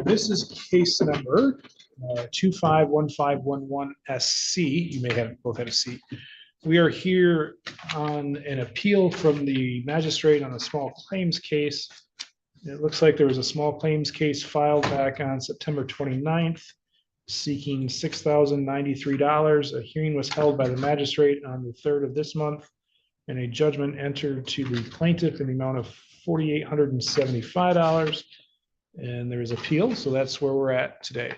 This is case number 251511SC. You may have both have a C. We are here on an appeal from the magistrate on a small claims case. It looks like there was a small claims case filed back on September 29th, seeking $6,093. A hearing was held by the magistrate on the 3rd of this month, and a judgment entered to the plaintiff in the amount of $4,875. And there is appeal, so that's where we're at today.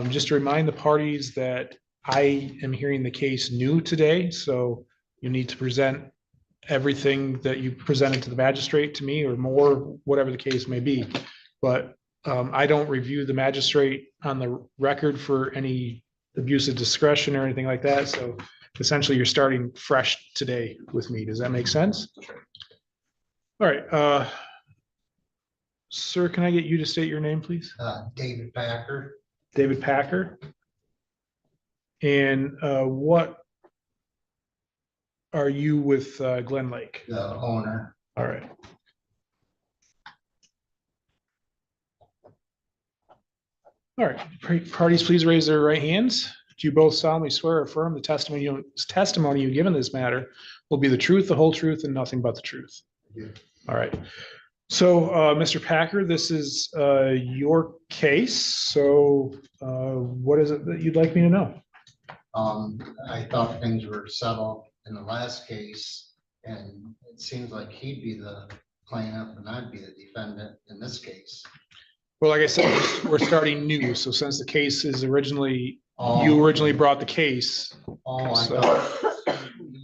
Just to remind the parties that I am hearing the case new today, so you need to present everything that you presented to the magistrate to me or more, whatever the case may be. But I don't review the magistrate on the record for any abuse of discretion or anything like that. So essentially you're starting fresh today with me. Does that make sense? All right. Sir, can I get you to state your name, please? David Packer. David Packer. And what are you with Glen Lake? The owner. All right. All right. Parties, please raise their right hands. Do you both solemnly swear or affirm the testimony you give in this matter will be the truth, the whole truth, and nothing but the truth? Yeah. All right. So, Mr. Packer, this is your case. So, what is it that you'd like me to know? I thought things were settled in the last case, and it seems like he'd be the plaintiff and I'd be the defendant in this case. Well, like I said, we're starting new. So since the case is originally, you originally brought the case. Oh, I thought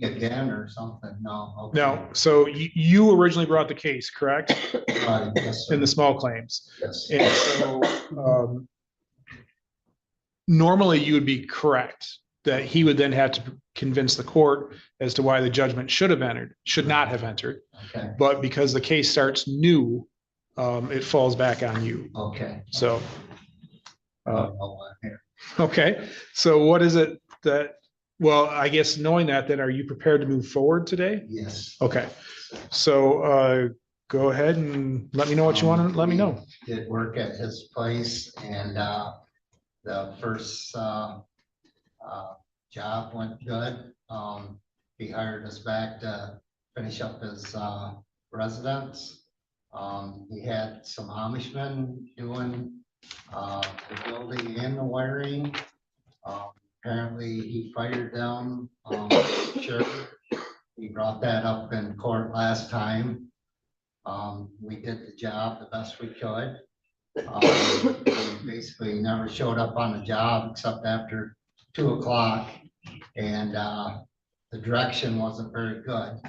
again or something. No. Okay. No, so you originally brought the case, correct? Yes, sir. In the small claims. Yes. And so normally you would be correct that he would then have to convince the court as to why the judgment should not have entered. Okay. But because the case starts new, it falls back on you. Okay. So, okay. So what is it that, well, I guess knowing that, then are you prepared to move forward today? Yes. Okay. So, go ahead and let me know what you want to let me know. Did work at his place, and the first job went good. He hired us back to finish up his residence. He had some Amishmen doing the building and the wiring. Apparently he fired them. Sure, he brought that up in court last time. We did the job the best we could. We basically never showed up on the job except after 2 o'clock, and the direction wasn't very good.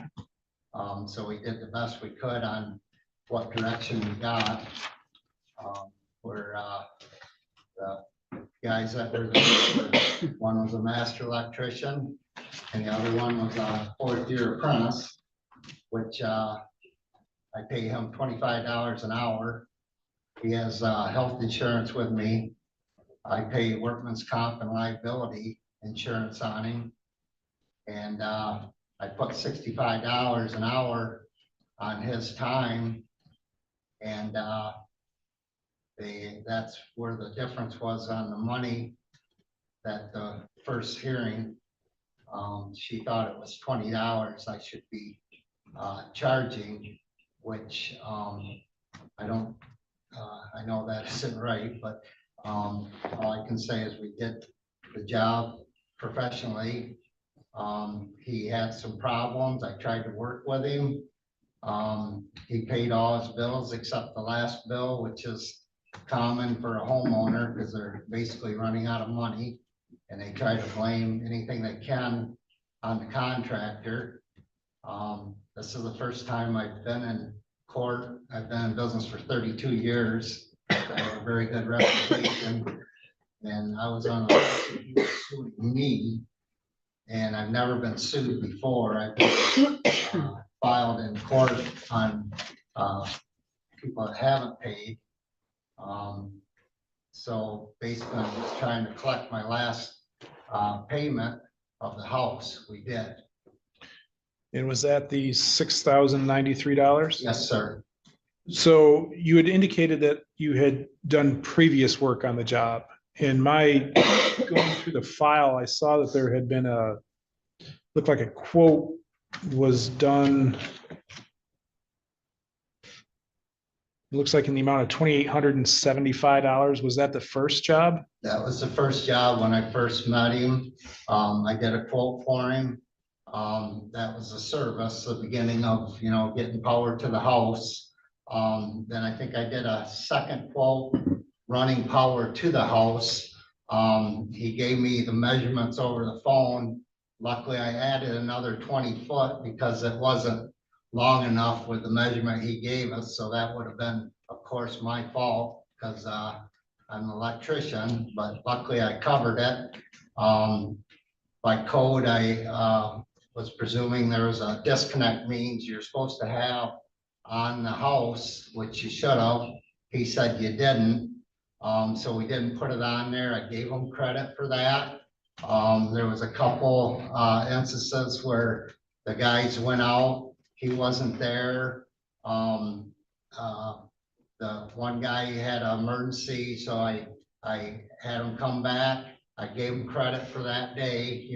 So we did the best we could on what direction we got. Where the guys that were there, one was a master electrician and the other one was a 4th-year apprentice, which I pay him $25 an hour. He has health insurance with me. I pay workman's comp and liability insurance on him. And I put $65 an hour on his time. And that's where the difference was on the money. That the first hearing, she thought it was $20 I should be charging, which I don't, I know that isn't right, but all I can say is we did the job professionally. He had some problems. I tried to work with him. He paid all his bills except the last bill, which is common for a homeowner because they're basically running out of money, and they try to blame anything they can on the contractor. This is the first time I've been in court. I've been in business for 32 years. I have a very good reputation, and I was on a suing me, and I've never been sued before. I've been filed in court on people that haven't paid. So basically I'm just trying to collect my last payment of the house. We did. And was that the $6,093? Yes, sir. So you had indicated that you had done previous work on the job. In my going through the file, I saw that there had been looked like a quote was done. It looks like in the amount of $2,875. Was that the first job? That was the first job when I first met him. I did a quote for him. That was a service, the beginning of, getting power to the house. Then I think I did a second quote, running power to the house. He gave me the measurements over the phone. Luckily, I added another 20 foot because it wasn't long enough with the measurement he gave us. So that would have been, of course, my fault because I'm an electrician, but luckily I covered it. By code, I was presuming there was a disconnect means you're supposed to have on the house, which you should have. He said you didn't. So we didn't put it on there. I gave him credit for that. There was a couple instances where the guys went out, he wasn't there. The one guy had an emergency, so I had him come back. I gave him credit for that day,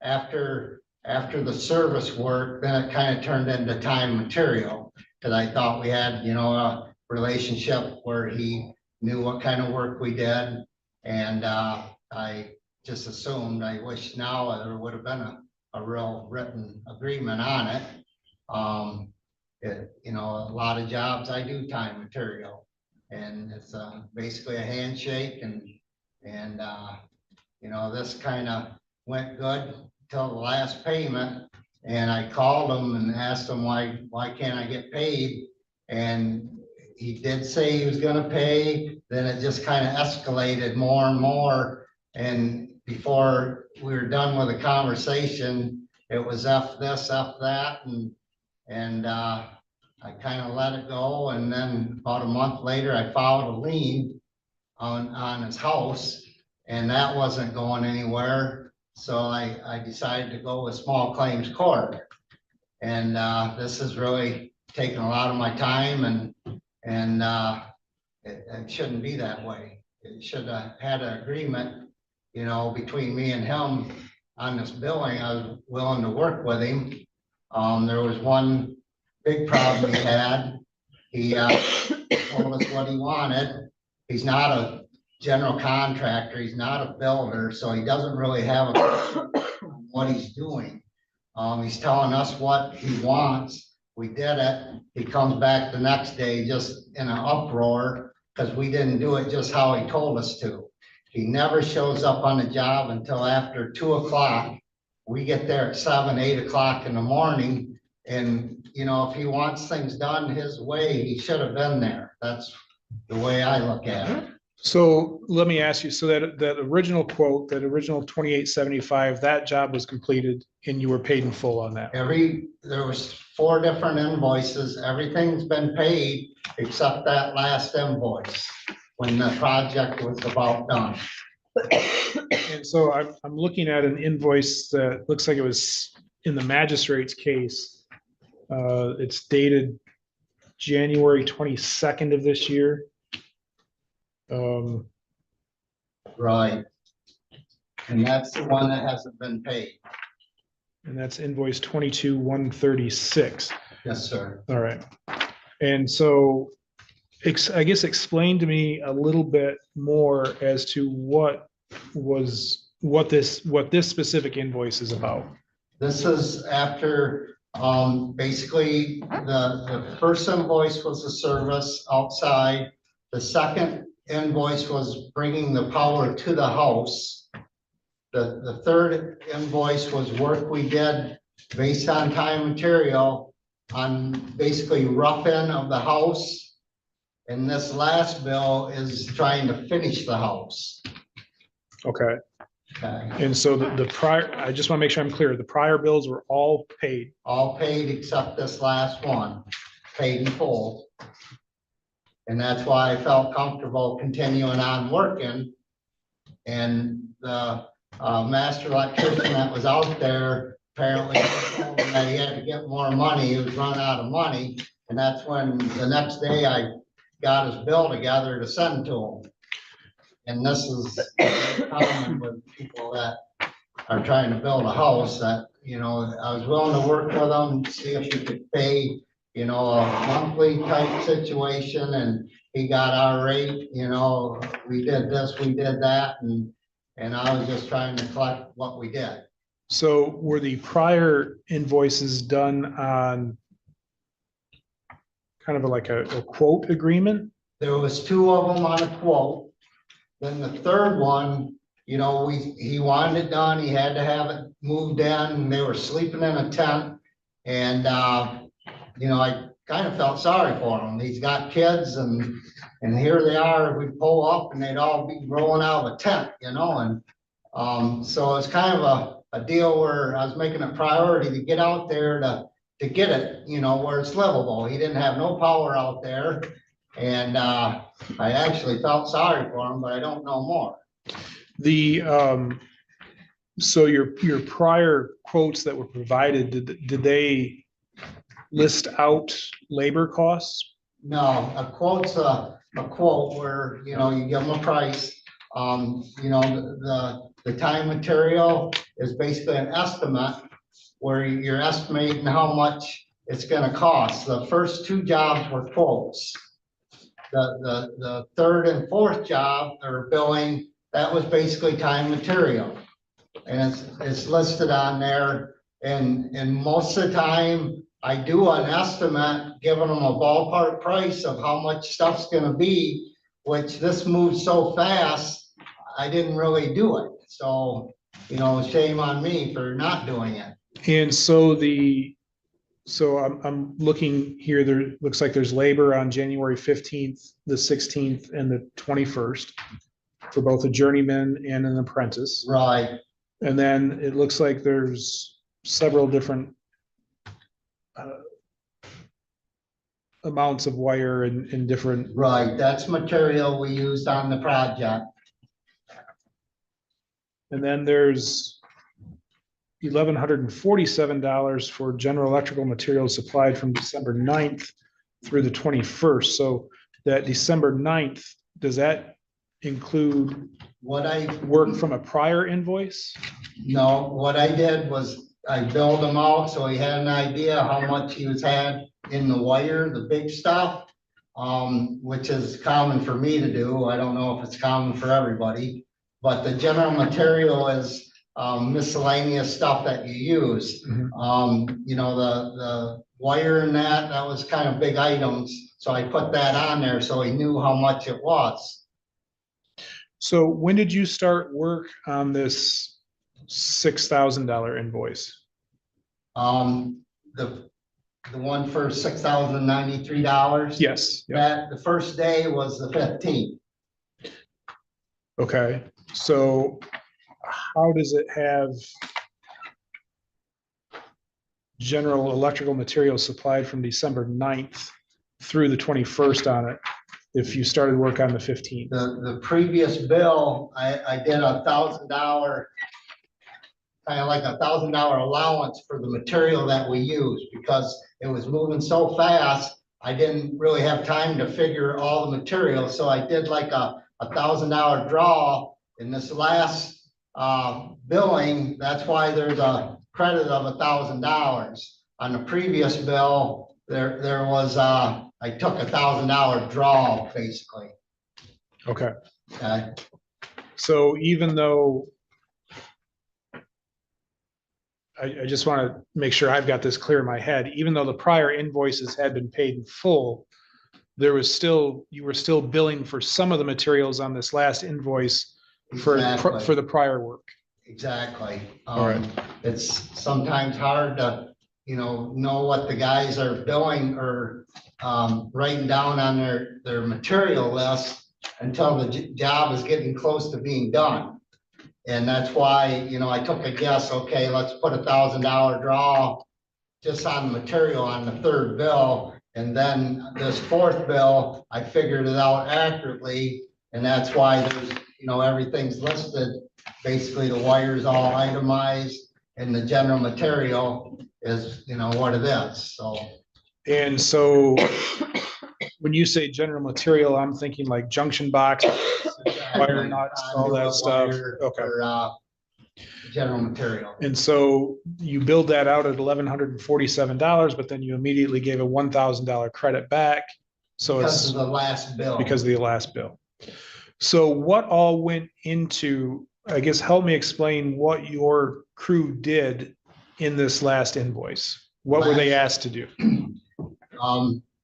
after the service work, then it kind of turned into time material. Cause I thought we had, a relationship where he knew what kind of work we did. And I just assumed, I wish now there would have been a real written agreement on it. A lot of jobs I do time material, and it's basically a handshake, and this kind of went good till the last payment. And I called him and asked him why can't I get paid? And he did say he was gonna pay, then it just kind of escalated more and more. And before we were done with the conversation, it was F this, F that, and I kind of let it go. And then about a month later, I filed a lien on his house, and that wasn't going anywhere. So I decided to go with small claims court. And this has really taken a lot of my time, and it shouldn't be that way. It should have had an agreement, between me and him on this billing. I was willing to work with him. There was one big problem he had. He told us what he wanted. He's not a general contractor, he's not a builder, so he doesn't really have what he's doing. He's telling us what he wants. We did it. He comes back the next day just in an uproar because we didn't do it just how he told us to. He never shows up on the job until after 2 o'clock. We get there at 7, 8 o'clock in the morning. And, if he wants things done his way, he should have been there. That's the way I look at it. So let me ask you, so that original quote, that original 2,875, that job was completed and you were paid in full on that? There was 4 different invoices. Everything's been paid except that last invoice when the project was about done. And so I'm looking at an invoice that looks like it was in the magistrate's case. It's dated January 22nd of this year. Right. And that's the one that hasn't been paid. And that's invoice 22-136. Yes, sir. All right. And so I guess explain to me a little bit more as to what this specific invoice is about. This is after basically the first invoice was a service outside. The second invoice was bringing the power to the house. The third invoice was work we did based on time material on basically rough end of the house. And this last bill is trying to finish the house. Okay. Okay. And so the prior, I just want to make sure I'm clear, the prior bills were all paid. All paid except this last one, paid in full. And that's why I felt comfortable continuing on working. And the master electrician that was out there apparently told him that he had to get more money. He was running out of money. And that's when the next day I got his bill together to send to him. And this is common with people that are trying to build a house, that, you know, I was willing to work with them, see if he could pay, you know, a monthly type situation, and he got our rate, you know, we did this, we did that, and I was just trying to collect what we did. So were the prior invoices done on kind of like a quote agreement? There was two of them on a quote. Then the third one, you know, he wanted it done, he had to have it moved in, and they were sleeping in a tent. And, you know, I kind of felt sorry for him. He's got kids, and here they are, we pull up and they'd all be rolling out of a tent, you know, and so it's kind of a deal where I was making a priority to get out there to get it, you know, where it's livable. He didn't have no power out there. And I actually felt sorry for him, but I don't know more. The, so your prior quotes that were provided, did they list out labor costs? No, a quote's a quote where, you know, you give them a price. You know, the time material is basically an estimate where you're estimating how much it's gonna cost. The first two jobs were quotes. The third and fourth job or billing, that was basically time material. And it's listed on there, and most of the time I do an estimate, giving them a ballpark price of how much stuff's gonna be, which this moves so fast, I didn't really do it. So, you know, shame on me for not doing it. And so I'm looking here, there looks like there's labor on January 15th, the 16th, and the 21st for both a journeyman and an apprentice. Right, And then it looks like there's several different amounts of wire in different. right. That's material we used on the project. And then there's $1,147 for general electrical materials supplied from December 9th through the 21st. So that December 9th, does that include What I work from a prior invoice? No, what I did was I billed him out, so he had an idea how much he was had in the wire, the big stuff. Which is common for me to do. I don't know if it's common for everybody, but the general material is miscellaneous stuff that you use. Mhm. You know, the wire and that was kind of big items, so I put that on there so he knew how much it was. So when did you start work on this $6,000 invoice? The one for $6,093. Yes. Yep. That the first day was the 15th. Okay, so how does it have general electrical materials supplied from December 9th through the 21st on it if you started work on the 15th? The previous bill, I did $1,000, kind of like $1,000 allowance for the material that we used, because it was moving so fast. I didn't really have time to figure all the material, so I did like a $1,000 draw in this last billing. That's why there's a credit of $1,000. On the previous bill, there was I took $1,000 draw basically. Okay, Okay. so even though I just want to make sure I've got this clear in my head, even though the prior invoices had been paid in full, you were still billing for some of the materials on this last invoice for Exactly. the prior work. Exactly. All right. It's sometimes hard to, you know what the guys are billing or writing down on their material list until the job is getting close to being done. And that's why, you know, I took a guess, okay, let's put $1,000 draw just on the material on the third bill. And then this fourth bill, I figured it out accurately. And that's why there's, you know, everything's listed. Basically, the wire's all itemized and the general material is, you know, what it is. So And so when you say general material, I'm thinking like junction box, wire nuts, all that stuff. Wire Okay. for, general material. And so you billed that out at $1,147, but then you immediately gave a $1,000 credit back. So Because it's of the last bill. because of the last bill. So what all went into, I guess, help me explain what your crew did in this last invoice. What were they asked to do?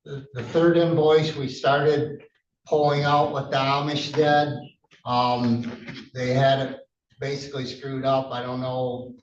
The third invoice, we started pulling out what the Amish did. They had it basically screwed up. I don't know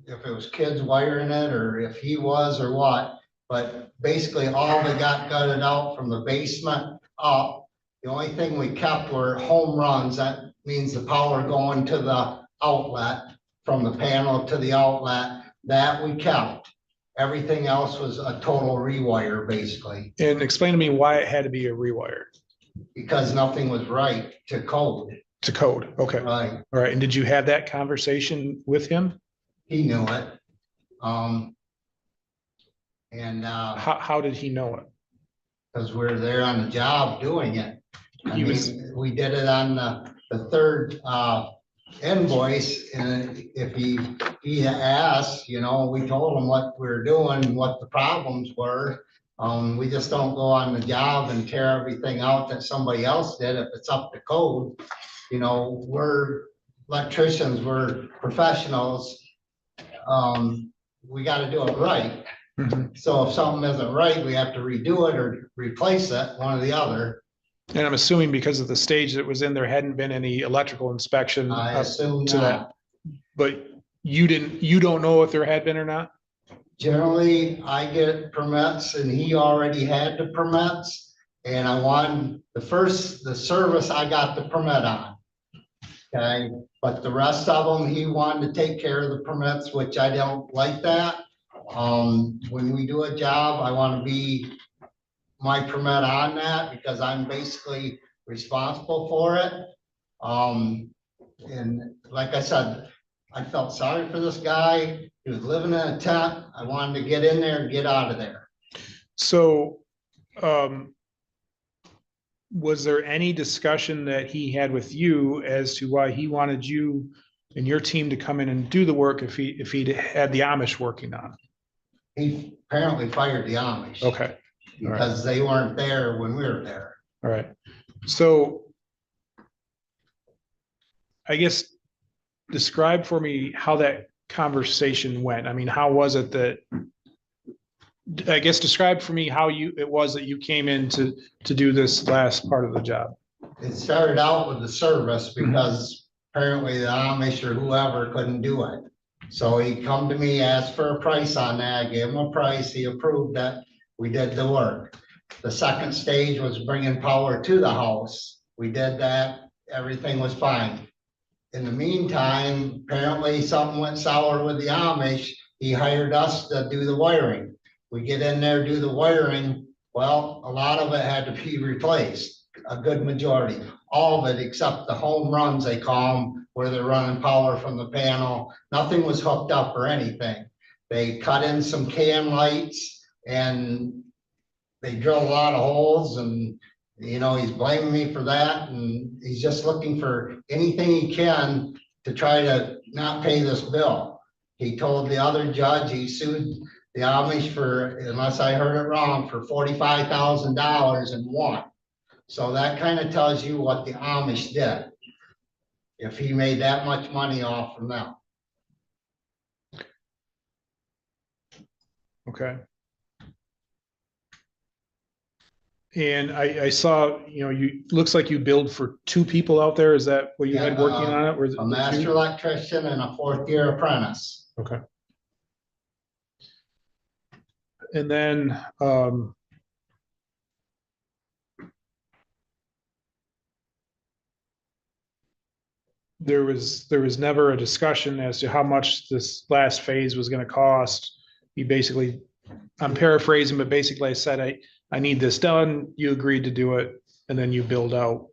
if it was kids wiring it or if he was or what, but basically all they got gutted out from the basement up. The only thing we kept were home runs. That means the power going to the outlet, from the panel to the outlet, that we kept. Everything else was a total rewire, basically, And explain to me why it had to be a rewire because nothing was right to code. to code. Okay. Right, All right. And did you have that conversation with him? he knew it. How did he know it? Because we're there on the job doing it. I He mean, was- we did it on the third invoice, and if he asked, you know, we told him what we were doing, what the problems were. We just don't go on the job and tear everything out that somebody else did if it's up to code. You know, we're electricians, we're professionals. We gotta do it right. Mhm. So if something isn't right, we have to redo it or replace it, one or the other. And I'm assuming because of the stage that was in, there hadn't been any electrical inspection I up assume to that. not. But you don't know if there had been or not? Generally, I get permits and he already had the permits. And I won the service I got the permit on. Okay, but the rest of them, he wanted to take care of the permits, which I don't like that. When we do a job, I want to be my permit on that because I'm basically responsible for it. And like I said, I felt sorry for this guy. He was living in a tent. I wanted to get in there and get out of there. So, was there any discussion that he had with you as to why he wanted you and your team to come in and do the work if he had the Amish working on it? He apparently fired the Amish. Okay, Because they weren't there when we were there. all right. So I guess describe for me how that conversation went. I mean, how was it that, I guess describe for me how it was that you came in to do this last part of the job. It started out with the service because apparently the Amish or whoever couldn't do it. So he come to me, asked for a price on that, I gave him a price, he approved that, we did the work. The second stage was bringing power to the house. We did that, everything was fine. In the meantime, apparently something went sour with the Amish. He hired us to do the wiring. We get in there, do the wiring. Well, a lot of it had to be replaced, a good majority. All of it except the home runs, they call them, where they're running power from the panel. Nothing was hooked up or anything. They cut in some can lights and they drilled a lot of holes, and you know, he's blaming me for that, and he's just looking for anything he can to try to not pay this bill. He told the other judge, he sued the Amish for, unless I heard it wrong, for $45,000 and won. So that kind of tells you what the Amish did, if he made that much money off from them. Okay. And I saw, looks like you billed for 2 people out there. Is that what you had Yeah, working on it? Or is it A master 2? electrician and a 4th-year apprentice. Okay. And then, there was never a discussion as to how much this last phase was going to cost. You basically, I'm paraphrasing, but basically I said, I need this done. You agreed to do it, and then you billed out.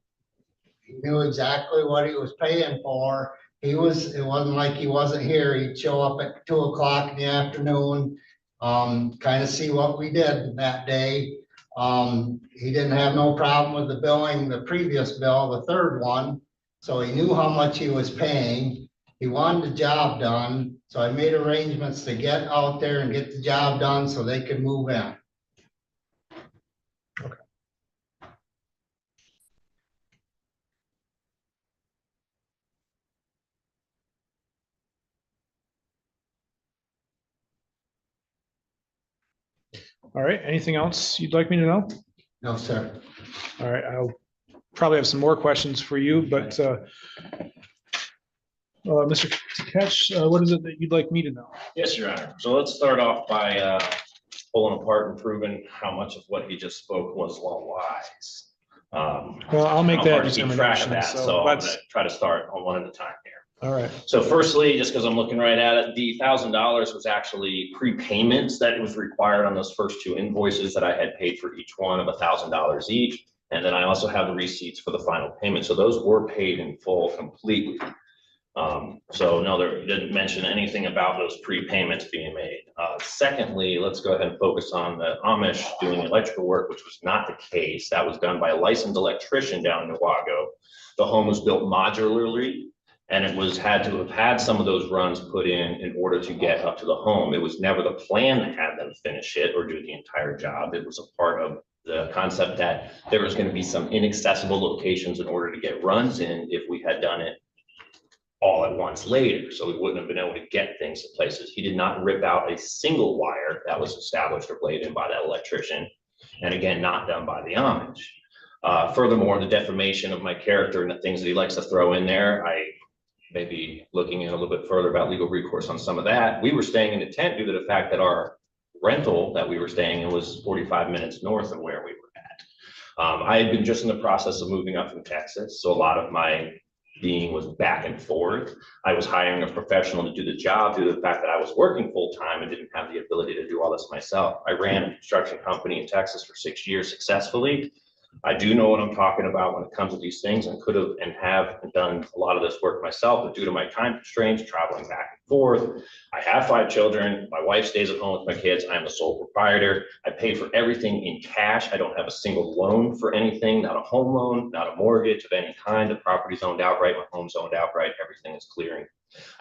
He knew exactly what he was paying for. It wasn't like he wasn't here. He'd show up at 2 o'clock in the afternoon. kind of see what we did that day. He didn't have no problem with the billing, the previous bill, the third one. So he knew how much he was paying. He wanted the job done. So I made arrangements to get out there and get the job done so they could move in. All right, anything else you'd like me to know? No, sir. All right, I'll probably have some more questions for you, but Mr. Catch, what is it that you'd like me to know? Yes, Your Honor. So let's start off by pulling apart and proving how much of what he just spoke was lies. Well, I'll make that hard to keep track of determination. that, So so I'm let's, gonna try to start on one at a time here. all right, So firstly, just because I'm looking right at it, the $1,000 was actually prepayments that was required on those first two invoices that I had paid for each one of $1,000 each. And then I also have the receipts for the final payment. So those were paid in full completely. So no, there didn't mention anything about those prepayments being made. Secondly, let's go ahead and focus on the Amish doing electrical work, which was not the case. That was done by a licensed electrician down in Newago. The home was built modularly, and it was had to have had some of those runs put in order to get up to the home. It was never the plan to have them finish it or do the entire job. It was a part of the concept that there was going to be some inaccessible locations in order to get runs in if we had done it all at once later. So we wouldn't have been able to get things to places. He did not rip out a single wire that was established or laid in by that electrician. And again, not done by the Amish. Furthermore, the defamation of my character and the things that he likes to throw in there, I may be looking in a little bit further about legal recourse on some of that. We were staying in a tent due to the fact that our rental that we were staying in was 45 minutes north of where we were at. I had been just in the process of moving up from Texas, so a lot of my being was back and forth. I was hiring a professional to do the job due to the fact that I was working full time and didn't have the ability to do all this myself. I ran a construction company in Texas for 6 years successfully. I do know what I'm talking about when it comes to these things, and could have and have done a lot of this work myself, but due to my time constraints, traveling back and forth, I have 5 children. My wife stays at home with my kids. I'm the sole proprietor. I pay for everything in cash. I don't have a single loan for anything, not a home loan, not a mortgage of any kind. The property's owned outright. My home's owned outright. Everything is clearing.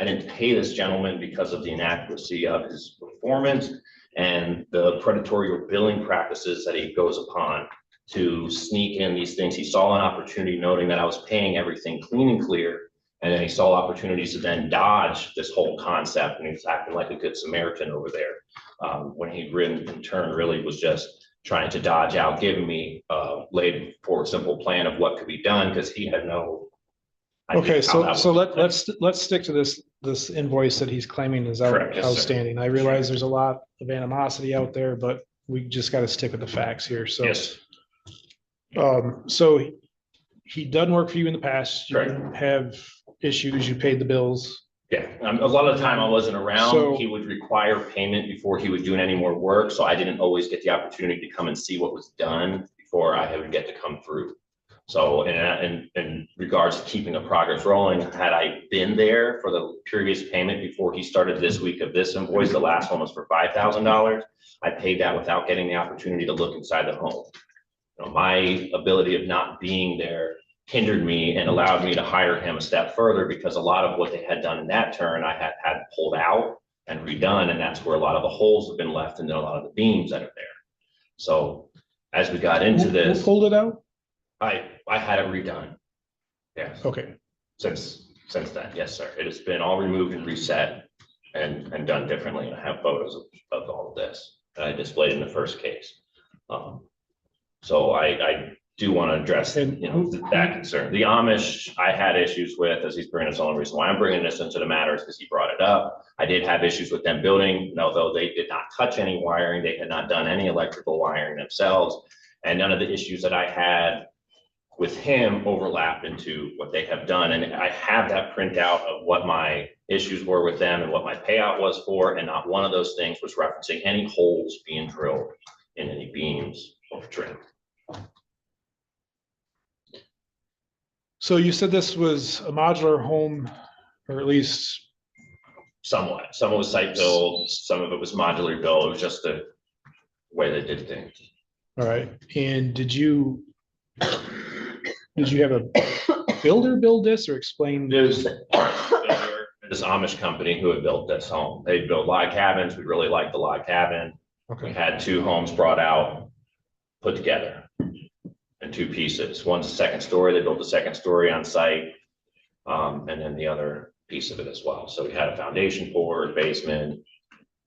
I didn't pay this gentleman because of the inadequacy of his performance and the predatory billing practices that he goes upon to sneak in these things. He saw an opportunity, noting that I was paying everything clean and clear, and then he saw opportunities to then dodge this whole concept, and he was acting like a good Samaritan over there, when he in turn really was just trying to dodge out giving me laid for a simple plan of what could be done, because he had no idea. okay, so let's stick to this invoice that he's claiming is Correct, yes, sir. outstanding. I realize there's a lot of animosity out there, but we just got to stick with the facts here. So Yes. So he done work for you in the past. You Correct. didn't have issues. You paid the bills. Yeah, a lot of the time I wasn't around. So- He would require payment before he would do any more work, so I didn't always get the opportunity to come and see what was done before I would get to come through. So in regards to keeping the progress rolling, had I been there for the previous payment before he started this week of this invoice, the last one was for $5,000. I paid that without getting the opportunity to look inside the home. You know, my ability of not being there hindered me and allowed me to hire him a step further, because a lot of what they had done in that turn, I had pulled out and redone, and that's where a lot of the holes have been left and a lot of the beams that are there. So as we got into this, Who pulled it out? I had it redone. Yes. Okay. Since then, yes, sir. It has been all removed and reset and done differently. And I have photos of all of this that I displayed in the first case. So I do want to address, that concern. The Amish I had issues with, as he's bringing us on. The reason why I'm bringing this into the matter is because he brought it up. I did have issues with them building, and although they did not touch any wiring, they had not done any electrical wiring themselves, and none of the issues that I had with him overlap into what they have done. And I have that printout of what my issues were with them and what my payout was for, and not one of those things was referencing any holes being drilled in any beams or trim. So you said this was a modular home, or at least Somewhat. Some of it was site build, some of it was modular build. It was just the way they did things. All right, and did you have a builder build this or explain? There's this Amish company who had built this home. They built log cabins. We really liked the log cabin. We Okay, had 2 homes brought out, put together in 2 pieces. One's a second story. They built the second story on site. And then the other piece of it as well. So we had a foundation poured, basement,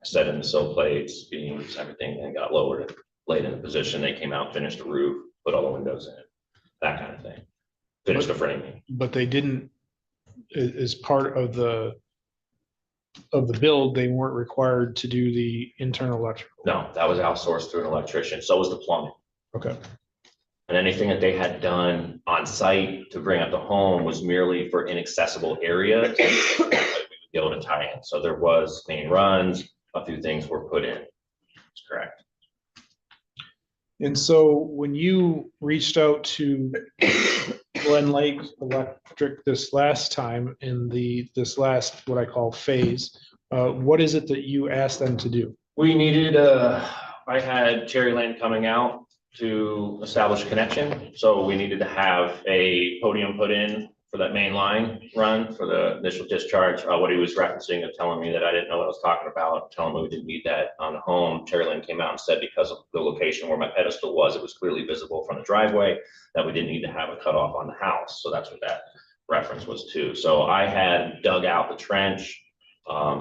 set in the sill plates, beams, everything, and got lowered, laid in the position. They came out, finished the roof, put all the windows in, that kind of thing. Finished the framing. but they didn't, as part of the build, they weren't required to do the internal electrical. No, that was outsourced through an electrician. So was the plumbing. Okay, And anything that they had done on site to bring up the home was merely for inaccessible areas. We would be able to tie in. So there was main runs, a few things were put in. That's correct. and so when you reached out to Glen Lake Electric this last time in this last, what I call phase, what is it that you asked them to do? We needed, I had Cherry Lane coming out to establish a connection. So we needed to have a podium put in for that main line run for the initial discharge. What he was referencing of telling me that I didn't know what I was talking about, telling me we didn't need that on the home. Cherry Lane came out and said because of the location where my pedestal was, it was clearly visible from the driveway, that we didn't need to have a cutoff on the house. So that's what that reference was to. So I had dug out the trench,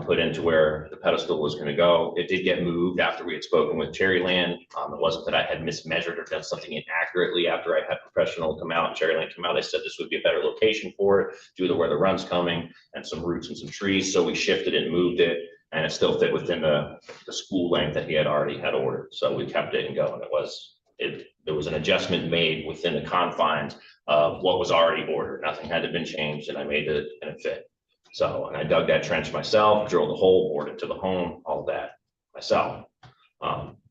put into where the pedestal was going to go. It did get moved after we had spoken with Cherryland. It wasn't that I had mismeasured or done something inaccurately after I had professional come out and Cherryland come out. They said this would be a better location for it due to where the run's coming and some roots and some trees. So we shifted it and moved it, and it still fit within the school length that he had already had ordered. So we kept it and going. There was an adjustment made within the confines of what was already ordered. Nothing had to been changed, and I made it and it fit. So, and I dug that trench myself, drilled the hole, bored it to the home, all of that myself.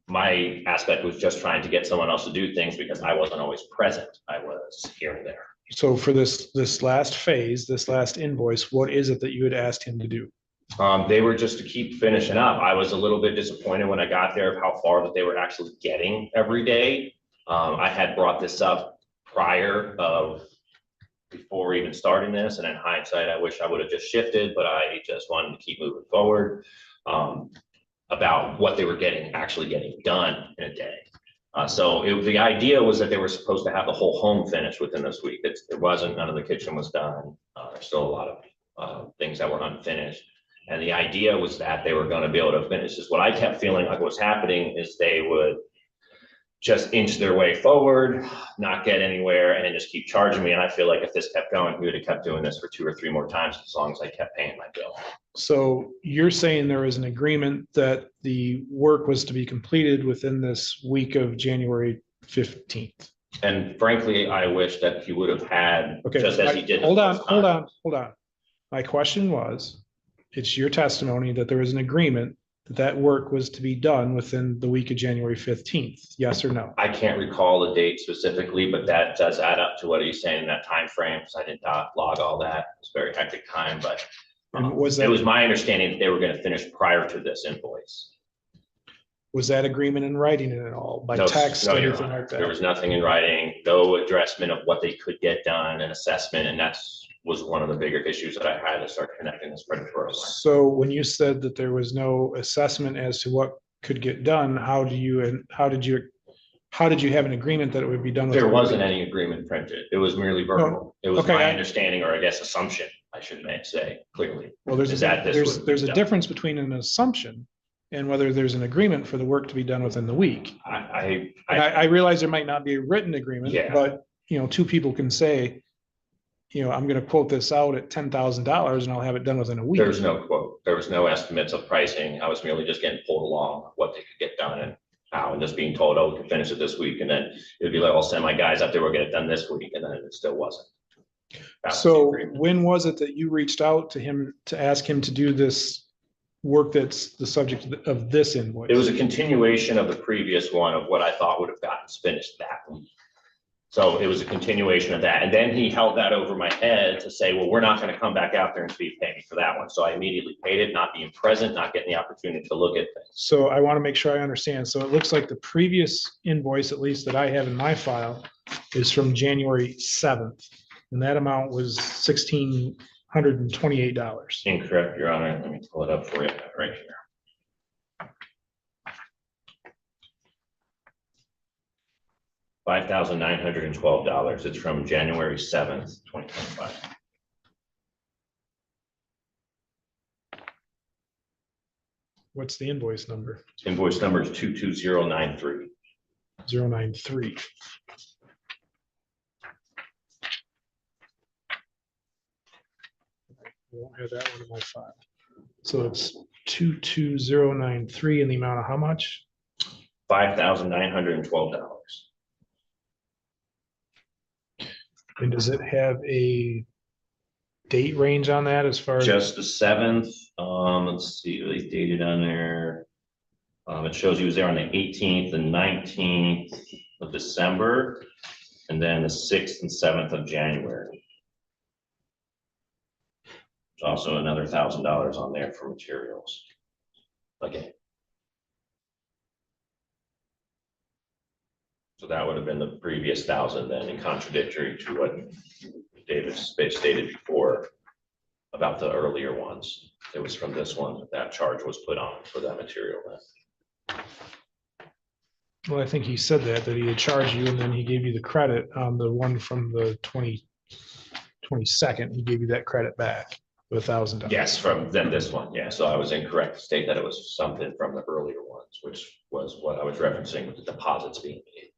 My aspect was just trying to get someone else to do things because I wasn't always present. I was here and there. So for this last phase, this last invoice, what is it that you had asked him to do? They were just to keep finishing up. I was a little bit disappointed when I got there of how far that they were actually getting every day. I had brought this up before even starting this, and in hindsight, I wish I would have just shifted, but I just wanted to keep moving forward about what they were actually getting done in a day. The idea was that they were supposed to have the whole home finished within this week. It wasn't, none of the kitchen was done. There's still a lot of things that were unfinished. And the idea was that they were going to be able to finish this. What I kept feeling like was happening is they would just inch their way forward, not get anywhere, and then just keep charging me. And I feel like if this kept going, we would have kept doing this for 2 or 3 more times as long as I kept paying my bill. So you're saying there was an agreement that the work was to be completed within this week of January 15th. And frankly, I wish that he would have had, Okay, just as he did. Hold on. My question was, it's your testimony that there was an agreement that work was to be done within the week of January 15th, yes or no? I can't recall the date specifically, but that does add up to what he's saying in that time frame. So I did not log all that. It's a very hectic time, but And it was my understanding that they were going to finish prior to this invoice. Was that agreement in writing at all, by No, text, no, Your anything Honor. like There that? was nothing in writing, no addressment of what they could get done, an assessment, and was one of the bigger issues that I had to start connecting this predatory line. So when you said that there was no assessment as to what could get done, how did you have an agreement that it would be done? There within a wasn't week? any agreement printed. It was merely verbal. It was Okay, my understanding, or I guess assumption, I should say clearly. Well, there's is that this would be a done. difference between an assumption and whether there's an agreement for the work to be done within the week. And I realize there might not be a written agreement, Yeah. but, 2 people can say, I'm gonna quote this out at $10,000 and I'll have it done within a week. There was no quote. There was no estimates of pricing. I was merely just getting pulled along what they could get done and how, and just being told, oh, we can finish it this week. And then it'd be like, I'll send my guys up there, we'll get it done this week. And then it still wasn't. That was the So agreement. when was it that you reached out to him to ask him to do this work that's the subject of this invoice? It was a continuation of the previous one of what I thought would have gotten finished that week. So it was a continuation of that. And then he held that over my head to say, well, we're not going to come back out there and speed pay me for that one. So I immediately paid it, not being present, not getting the opportunity to look at things. So I want to make sure I understand. So it looks like the previous invoice, at least that I have in my file, is from January 7th. And that amount was $1,628. Incorrect, Your Honor. Let me pull it up for you right here. $5,912. It's from January 7th, 2025. What's the invoice number? Invoice number is 22093. 093. I don't have that one in my file. So it's 22093 in the amount of how much? $5,912. And does it have a date range on that as far as? Just the 7th. Let's see, they dated on there. It shows he was there on the 18th and 19th of December, and then the 6th and 7th of January. There's also another $1,000 on there for materials. Okay. So that would have been the previous 1,000 then, in contradictory to what David stated before about the earlier ones. It was from this one that charge was put on for that material then. Well, I think he said that he had charged you and then he gave you the credit on the one from the 22nd. He gave you that credit back, $1,000. Yes, from then this one. Yeah, so I was incorrect to state that it was something from the earlier ones, which was what I was referencing with the deposits being made.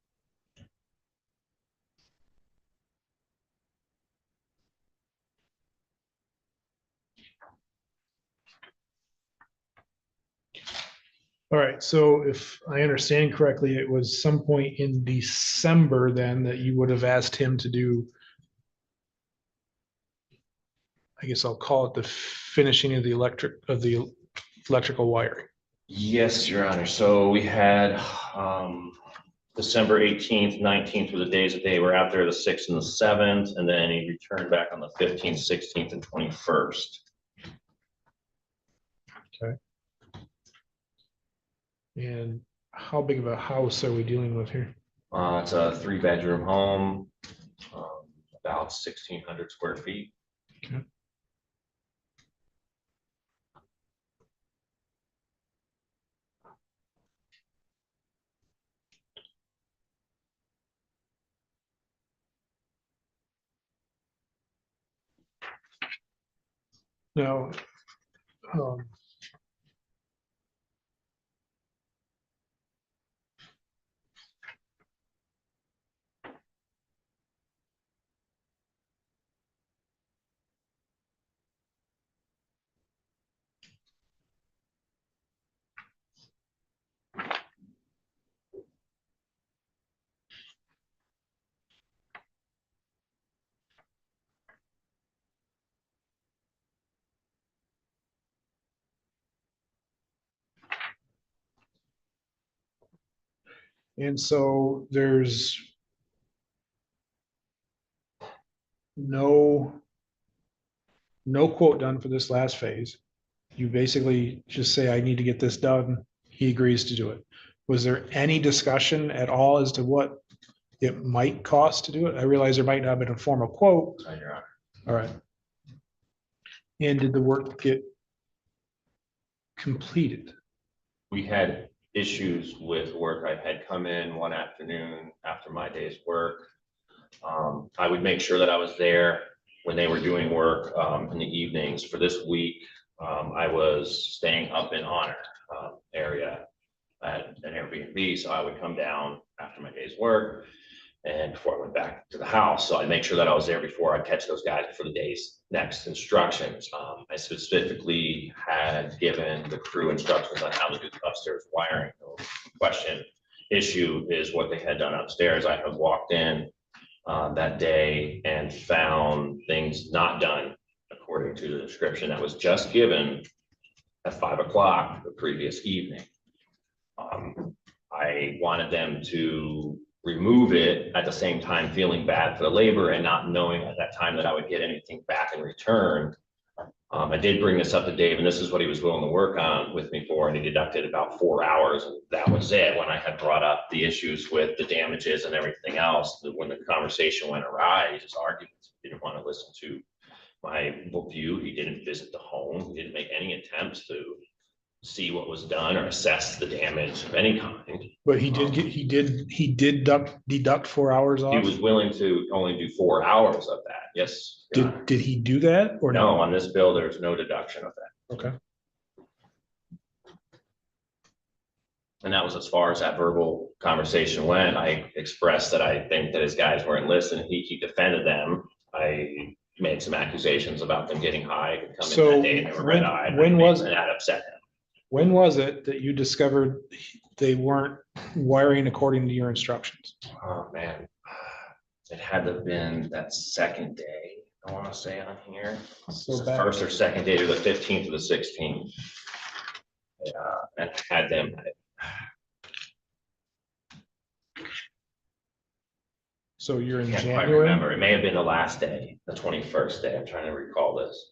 All right, so if I understand correctly, it was some point in December then that you would have asked him to do, I guess I'll call it the finishing of the electrical wiring. Yes, Your Honor. So we had December 18th, 19th were the days that they were out there, the 6th and the 7th, and then he returned back on the 15th, 16th, and 21st. Okay. And how big of a house are we dealing with here? It's a 3-bedroom home, about 1,600 square feet. Okay. Now, and so there's no quote done for this last phase. You basically just say, I need to get this done. He agrees to do it. Was there any discussion at all as to what it might cost to do it? I realize there might not have been a formal quote. Your Honor. All right. And did the work get completed? We had issues with work. I had come in one afternoon after my day's work. I would make sure that I was there when they were doing work in the evenings. For this week, I was staying up in Honor area at an Airbnb, so I would come down after my day's work and before I went back to the house. So I'd make sure that I was there before I'd catch those guys for the day's next instructions. I specifically had given the crew instructions on how to do the upstairs wiring. The issue is what they had done upstairs. I had walked in that day and found things not done according to the description that was just given at 5 o'clock the previous evening. I wanted them to remove it at the same time feeling bad for the labor and not knowing at that time that I would get anything back in return. I did bring this up to Dave, and this is what he was willing to work on with me for, and he deducted about 4 hours, and that was it. When I had brought up the issues with the damages and everything else, when the conversation went awry, he just argued, he didn't want to listen to my view. He didn't visit the home. He didn't make any attempts to see what was done or assess the damage of any kind. But he did deduct 4 hours He off. was willing to only do 4 hours of that. Yes. Your Honor. Did he do that or No, no? on this bill, there's no deduction of that. Okay. And that was as far as that verbal conversation went. I expressed that I think that his guys weren't listening. He defended them. I made some accusations about them getting high and coming So that day and they were red-eyed. when was and that upset him? When was it that you discovered they weren't wiring according to your instructions? Oh, man. It had to have been that second day, I want to say on here. So It's the back, first or second day, or the 15th or the 16th. Yeah, and had them. so you're in Can't quite January? remember. It may have been the last day, the 21st day. I'm trying to recall this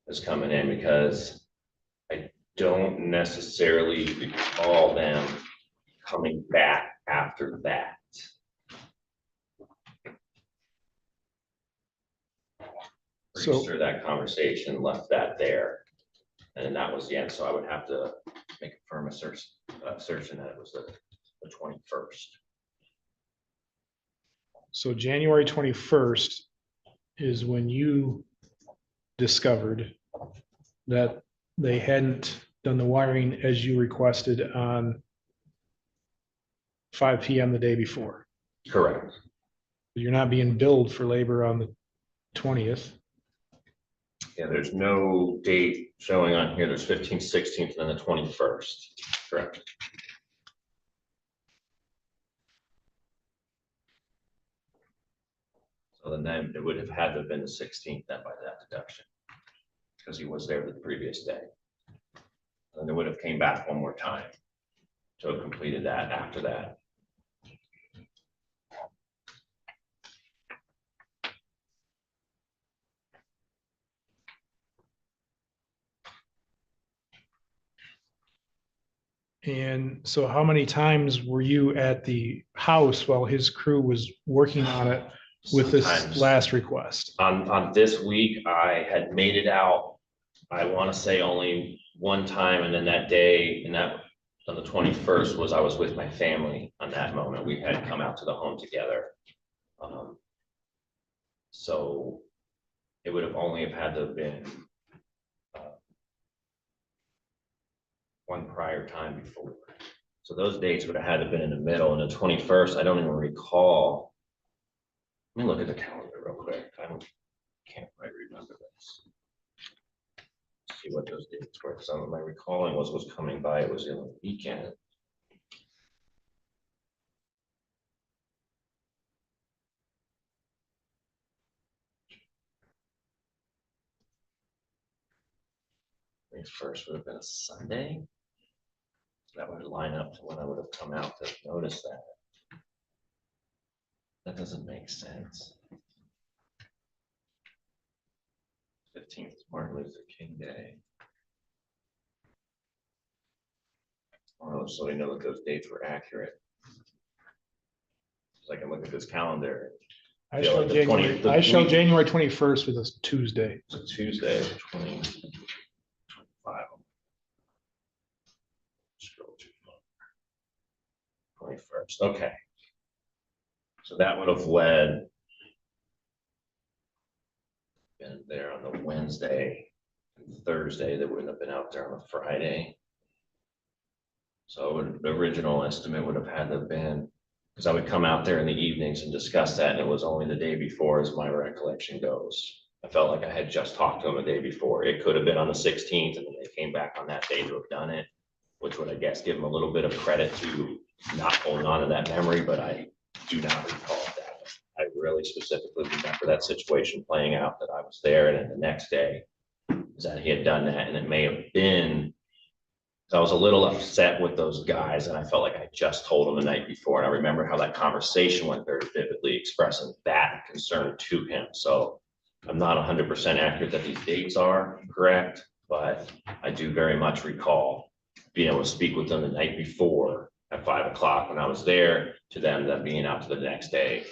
is coming in because I don't necessarily recall them coming back after that. Pretty So- sure that conversation left that there. And that was the end. So I would have to make a firm assertion that it was the 21st. So January 21st is when you discovered that they hadn't done the wiring as you requested on 5 PM the day before. Correct. You're not being billed for labor on the 20th. Yeah, there's no date showing on here. There's 15th, 16th, and then the 21st. Correct. So then it would have had to have been the 16th then by that deduction. Because he was there the previous day. And they would have came back one more time to have completed that after that. And so how many times were you at the house while his crew was working on it with this Sometimes. last request? On this week, I had made it out, I want to say only one time, and then that day, and that on the 21st was I was with my family on that moment. We had come out to the home together. So it would have only have had to have been one prior time before. So those dates would have had to have been in the middle, and the 21st, I don't even recall. Let me look at the calendar real quick. Can't quite remember this. See what those dates were. Some of my recalling was coming by. It was in the weekend. I think first would have been a Sunday. That would line up to when I would have come out to notice that. That doesn't make sense. 15th is Martin Luther King Day. Oh, so we know that those dates were accurate. So I can look at this calendar. I Yeah, show like the 20 January, the I show week- January 21st with a Tuesday. It's a Tuesday, 20, 25. Scroll too far. 21st, okay. So that would have led been there on the Wednesday, and Thursday. They wouldn't have been out there on the Friday. So the original estimate would have had to have been, because I would come out there in the evenings and discuss that, and it was only the day before, as my recollection goes. I felt like I had just talked to them the day before. It could have been on the 16th, and then they came back on that day to have done it, which would, I guess, give them a little bit of credit to not holding on to that memory, but I do not recall that. I really specifically remember that situation playing out, that I was there, and then the next day is that he had done that, and it may have been So I was a little upset with those guys, and I felt like I just told them the night before. And I remember how that conversation went, very vividly expressing that concern to him. So I'm not 100% accurate that these dates are correct, but I do very much recall being able to speak with them the night before at 5 o'clock when I was there, to them being out to the next day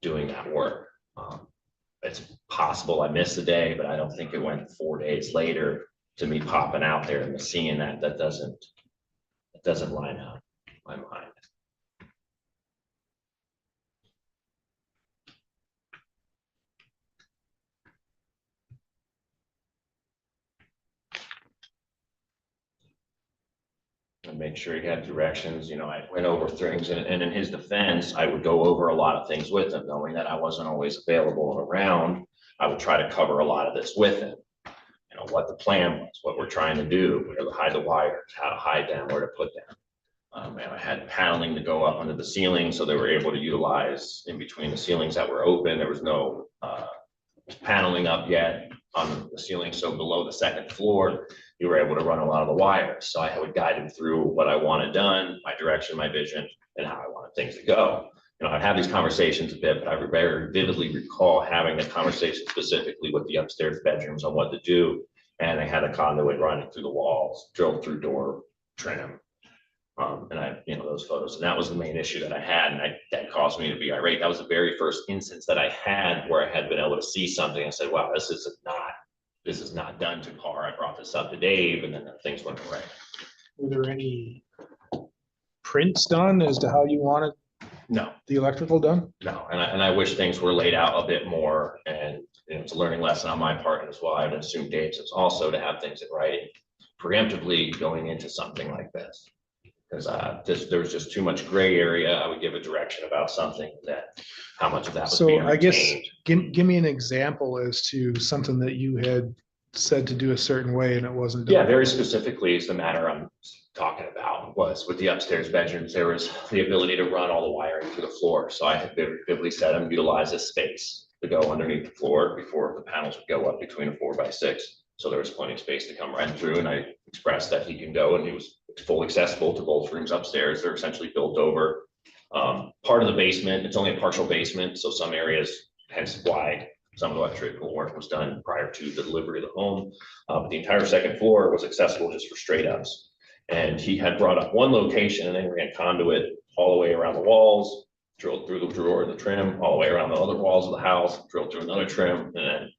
doing that work. It's possible I missed a day, but I don't think it went 4 days later to me popping out there and seeing that. That doesn't line up in my mind. And make sure he had directions. You know, I went over things, and in his defense, I would go over a lot of things with him, knowing that I wasn't always available and around. I would try to cover a lot of this with him. You know, what the plan was, what we're trying to do, where to hide the wires, how to hide them, where to put them. And I had paneling to go up under the ceiling, so they were able to utilize in between the ceilings that were open. There was no paneling up yet on the ceiling, so below the second floor, you were able to run a lot of the wires. So I would guide him through what I wanted done, my direction, my vision, and how I wanted things to go. You know, I'd have these conversations a bit, but I very vividly recall having a conversation specifically with the upstairs bedrooms on what to do. And I had a conduit running through the walls, drilled through door trim. And I, you know, those photos, and that was the main issue that I had, and that caused me to be irate. That was the very first instance that I had where I had been able to see something and said, wow, this is not done to par. I brought this up to Dave, and then things went away. Were there any prints done as to how you wanted No, the electrical done? no, and I wish things were laid out a bit more, and you know, it's a learning lesson on my part as well. I would assume Dave's is also to have things in writing preemptively going into something like this. Because there was just too much gray area. I would give a direction about something, that how much of that was being So I guess, retained. give me an example as to something that you had said to do a certain way and it wasn't done. Yeah, very specifically is the matter I'm talking about. Was with the upstairs bedrooms, there was the ability to run all the wiring through the floor. So I had vividly said I'm utilize this space to go underneath the floor before the panels would go up between a 4x6. So there was plenty of space to come right through, and I expressed that he can go, and he was fully accessible to both rooms upstairs. They're essentially built over. Part of the basement, it's only a partial basement, so some areas, hence why some of the electrical work was done prior to the delivery of the home. But the entire second floor was accessible just for straight ups. And he had brought up one location and then ran conduit all the way around the walls, drilled through the drawer, the trim, all the way around the other walls of the house, drilled through another trim, and then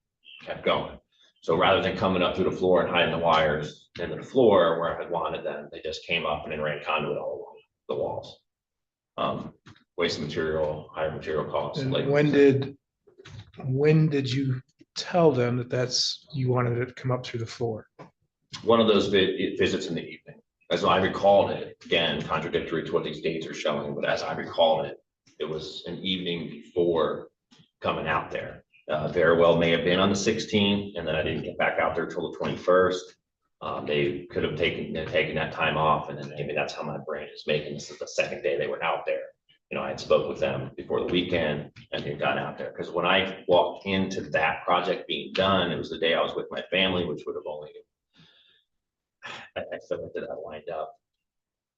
kept going. So rather than coming up through the floor and hiding the wires into the floor where I had wanted them, they just came up and then ran conduit all along the walls. Waste of material, higher material costs. And like when did you tell them that you wanted it to come up through the floor? one of those visits in the evening? As I recalled it, again, contradictory to what these dates are showing, but as I recalled it, it was an evening before coming out there. Very well may have been on the 16th, and then I didn't get back out there till the 21st. They could have taken that time off, and then maybe that's how my brain is making this is the second day they were out there. You know, I had spoke with them before the weekend and they got out there, because when I walked into that project being done, it was the day I was with my family, which would have only, I felt like that lined up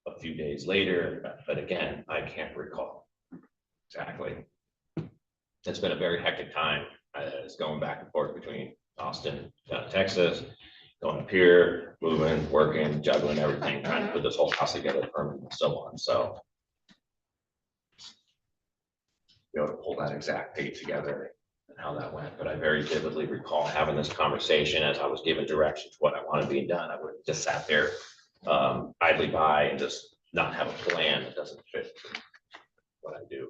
a few days later, but again, I can't recall exactly. It's been a very hectic time. It's going back and forth between Austin, down to Texas, going up here, moving, working, juggling everything, trying to put this whole house together permanently and so on. So be able to pull that exact date together and how that went. But I very vividly recall having this conversation as I was given direction to what I wanted being done. I would have just sat there idly by and just not have a plan that doesn't fit what I do.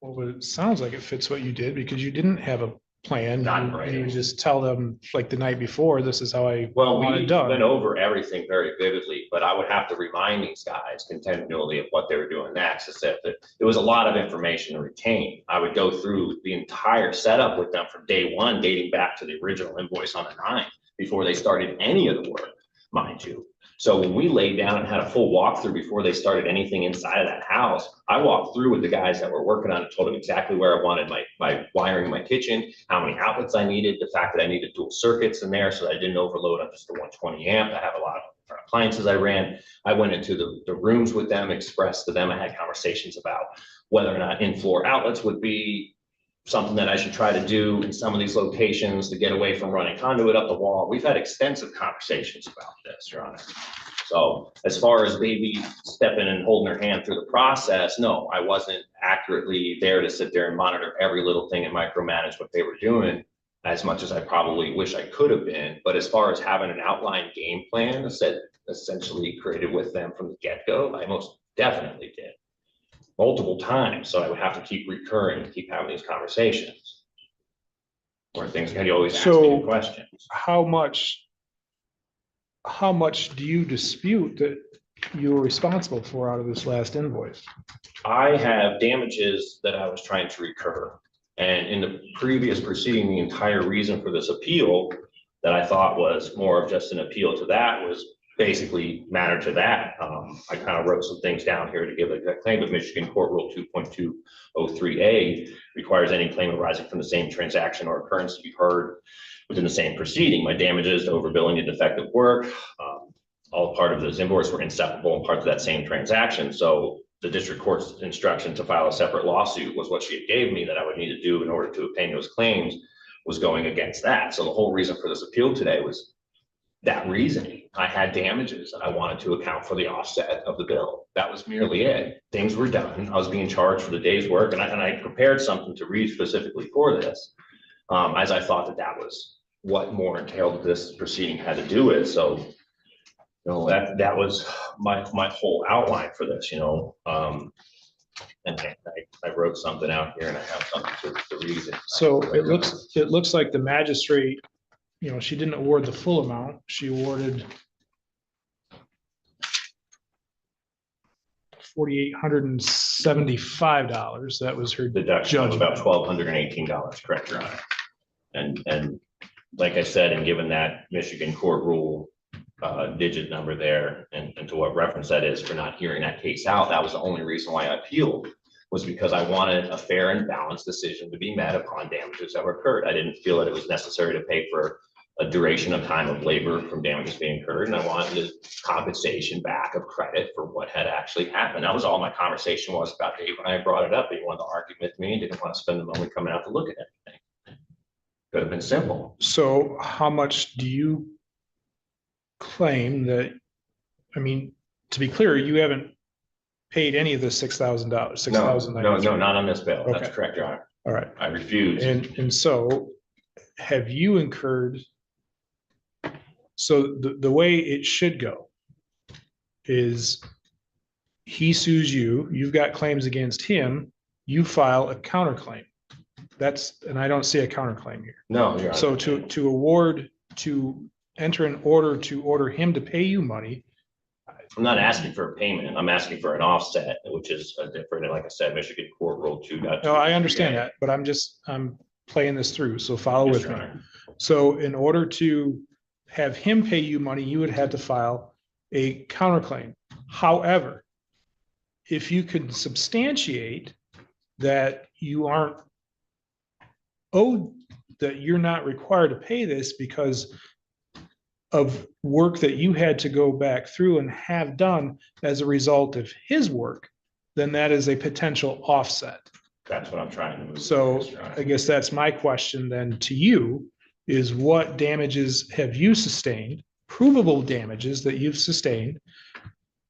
Well, but it sounds like it fits what you did, because you didn't have a plan. Not right. You just tell them like the night before, this is how I Well, want we it done. went over everything very vividly, but I would have to remind these guys continually of what they were doing next. Is that it was a lot of information to retain. I would go through the entire setup with them from day one, dating back to the original invoice on the 9th, before they started any of the work, mind you. So when we laid down and had a full walkthrough before they started anything inside of that house, I walked through with the guys that were working on it, told them exactly where I wanted my wiring in my kitchen, how many outlets I needed, the fact that I needed dual circuits in there so that I didn't overload on just the 120 amp. I have a lot of appliances I ran. I went into the rooms with them, expressed to them. I had conversations about whether or not in-floor outlets would be something that I should try to do in some of these locations to get away from running conduit up the wall. We've had extensive conversations about this, Your Honor. So as far as maybe stepping and holding their hand through the process, no, I wasn't accurately there to sit there and monitor every little thing and micromanage what they were doing as much as I probably wish I could have been. But as far as having an outlined game plan that essentially created with them from the get-go, I most definitely did. Multiple times, so I would have to keep recurring, keep having these conversations. Where things can always ask me questions. How much do you dispute that you were responsible for out of this last invoice? I have damages that I was trying to recur. And in the previous proceeding, the entire reason for this appeal that I thought was more of just an appeal to that was basically matter to that. I kind of wrote some things down here to give a claim, but Michigan Court Rule 2.203A requires any claim arising from the same transaction or occurrence to be heard within the same proceeding. My damages to overbilling and defective work, all part of those invoices were inseparable and parts of that same transaction. So the district court's instruction to file a separate lawsuit was what she gave me that I would need to do in order to obtain those claims was going against that. So the whole reason for this appeal today was that reasoning. I had damages and I wanted to account for the offset of the bill. That was merely it. Things were done. I was being charged for the day's work, and I prepared something to read specifically for this, as I thought that was what more entailed this proceeding had to do with. So, you know, that was my whole outline for this, you know. And I wrote something out here and I have something to read. So it looks like the magistrate, you know, she didn't award the full amount. She awarded $4,875. That was her deduction of judgment. about $1,218, correct, Your Honor. And like I said, and given that Michigan Court Rule digit number there and to what reference that is for not hearing that case out, that was the only reason why I appealed, was because I wanted a fair and balanced decision to be met upon damages that were incurred. I didn't feel that it was necessary to pay for a duration of time of labor from damages being incurred, and I wanted compensation back of credit for what had actually happened. That was all my conversation was about Dave when I brought it up. He wanted to argue with me and didn't want to spend the money coming out to look at everything. Could have been simple. So how much do you claim that, I mean, to be clear, you haven't paid any of the $6,000, $6,000? No, not on this bill. Okay. That's correct, Your Honor. All right. I refuse. And so have you incurred, so the way it should go is he sues you, you've got claims against him, you file a counterclaim. And I don't see a counterclaim here. No, Your Honor. So to enter an order to order him to pay you money. I'm not asking for a payment. I'm asking for an offset, which is different. And like I said, Michigan Court Rule 2. No, I understand that, but I'm playing this through. So follow with me. So in order to have him pay you money, you would have to file a counterclaim. However, if you could substantiate that you aren't owed, that you're not required to pay this because of work that you had to go back through and have done as a result of his work, then that is a potential offset. That's what I'm trying to move. So I guess that's my question then to you, is what damages have you sustained, provable damages that you've sustained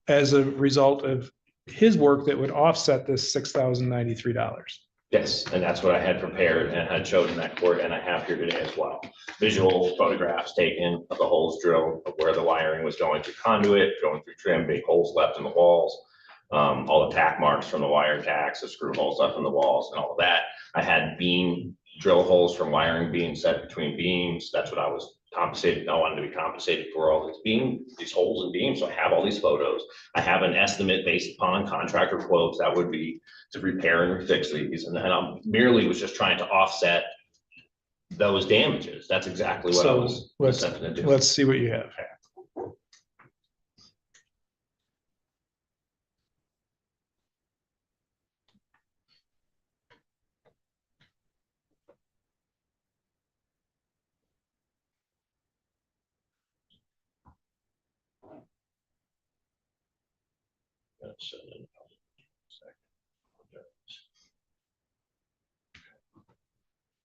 as a result of his work that would offset this $6,093? Yes, and that's what I had prepared and had showed in that court, and I have here today as well. Visual photographs taken of the holes drilled, of where the wiring was going through conduit, going through trim, big holes left in the walls, all the tack marks from the wire tacks, the screw holes left in the walls, and all of that. I had beam drill holes from wiring being set between beams. That's what I was compensated. I wanted to be compensated for all these holes and beams. So I have all these photos. I have an estimate based upon contractor quotes that would be to repair and fix these. And I merely was just trying to offset those damages. That's exactly what I was attempting to do. Let's see what you have.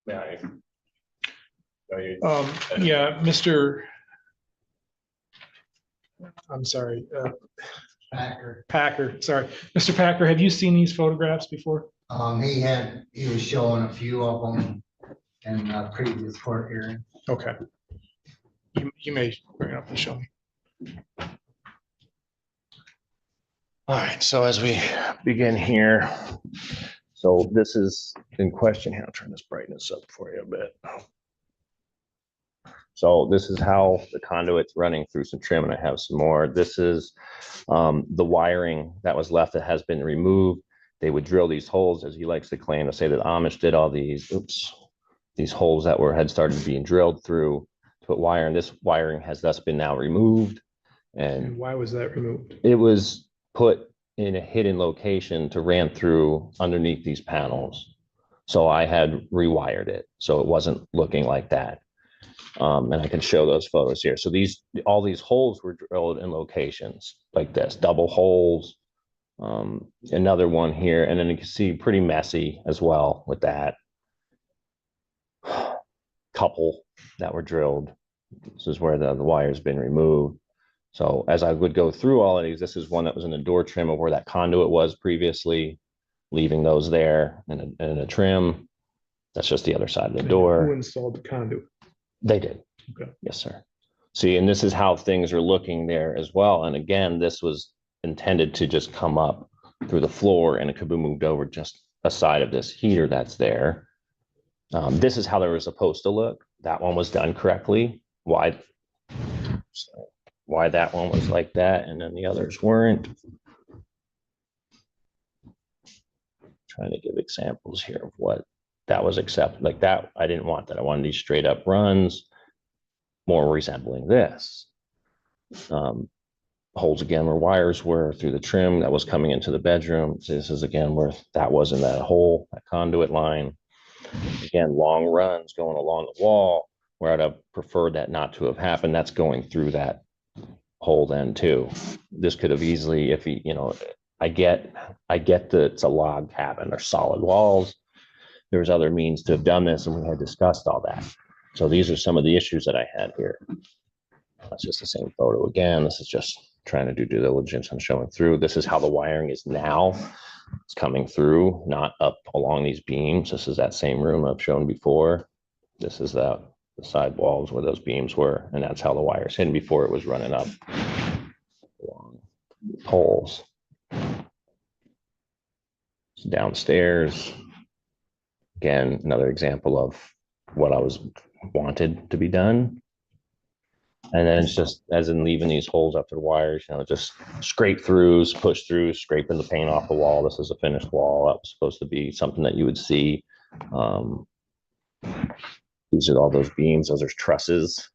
Yeah. Yeah, Mr. I'm sorry, Packer, sorry. Mr. Packer, have you seen these photographs before? He was showing a few of them in a previous court hearing. Okay. You may bring it up and show me. All right, so as we begin here, so this is in question here. I'll turn this brightness up for you a bit. So this is how the conduit's running through some trim, and I have some more. This is the wiring that was left that has been removed. They would drill these holes, as he likes to claim, to say that Amish did all these, these holes that had started being drilled through to put wire, and this wiring has thus been now removed. And And why was that removed? it was put in a hidden location to ran through underneath these panels. So I had rewired it, so it wasn't looking like that. And I can show those photos here. So all these holes were drilled in locations like this, double holes. Another one here, and then you can see pretty messy as well with that. Couple that were drilled. This is where the wire's been removed. So as I would go through all of these, this is one that was in the door trim of where that conduit was previously, leaving those there in a trim. That's just the other side of the Who door. installed the conduit? They did. Okay. Yes, sir. See, and this is how things are looking there as well. And again, this was intended to just come up through the floor, and it could be moved over just aside of this heater that's there. This is how they were supposed to look. That one was done correctly. Why that one was like that and then the others weren't. Trying to give examples here of what that was accepted. Like that, I didn't want that. I wanted these straight up runs, more resembling this. Holes again where wires were through the trim that was coming into the bedroom. So this is again where that was in that hole, that conduit line. Again, long runs going along the wall where I'd have preferred that not to have happened. That's going through that hole then too. This could have easily, if he, I get that it's a log cabin or solid walls. There's other means to have done this, and we had discussed all that. So these are some of the issues that I had here. That's just the same photo again. This is just trying to do due diligence and showing through. This is how the wiring is now. It's coming through, not up along these beams. This is that same room I've shown before. This is the side walls where those beams were, and that's how the wire's hidden before it was running up along poles. Downstairs. Again, another example of what I was wanted to be done. And then it's just as in leaving these holes up to the wires, just scrape throughs, push through, scraping the paint off the wall. This is a finished wall. Up supposed to be something that you would see. These are all those beams. Those are trusses.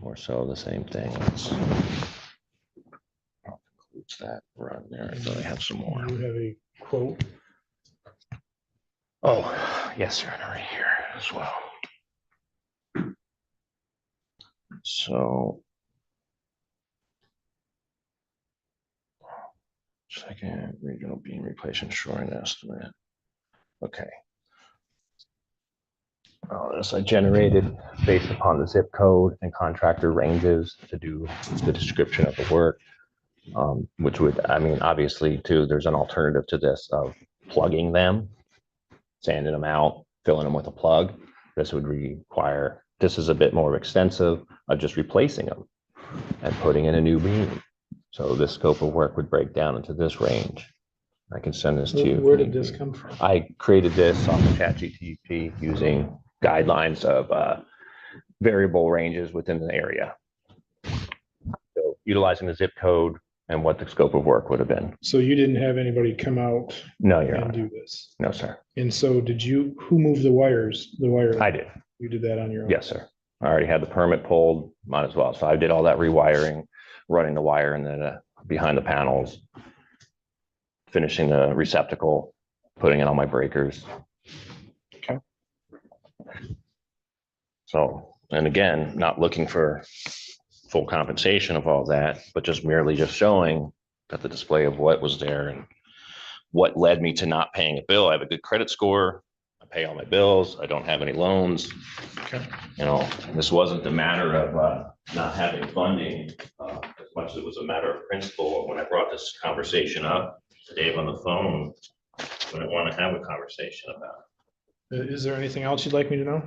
More so the same thing. Includes that run there. I thought I have some more. You have a quote. Oh, yes, sir. Right here as well. So, second regional beam replacement shoring estimate. Okay. This I generated based upon the zip code and contractor ranges to do the description of the work, which would, obviously too, there's an alternative to this of plugging them, sanding them out, filling them with a plug. This would require, this is a bit more extensive of just replacing them and putting in a new beam. So this scope of work would break down into this range. I can send this to you. Where did this come from? I created this off of ChatGPT using guidelines of variable ranges within the area. So utilizing the zip code and what the scope of work would have been. So you didn't have anybody come out No, Your and Honor. do this? No, sir. And so who moved the wires? The wire? I did. You did that on your own? Yes, sir. I already had the permit pulled, might as well. So I did all that rewiring, running the wire and then behind the panels, finishing the receptacle, putting in all my breakers. Okay. So, and again, not looking for full compensation of all that, but just merely just showing that the display of what was there and what led me to not paying a bill. I have a good credit score. I pay all my bills. I don't have any loans. Okay. You know, this wasn't a matter of not having funding as much as it was a matter of principle. When I brought this conversation up to Dave on the phone, I didn't want to have a conversation about it. Is there anything else you'd like me to know?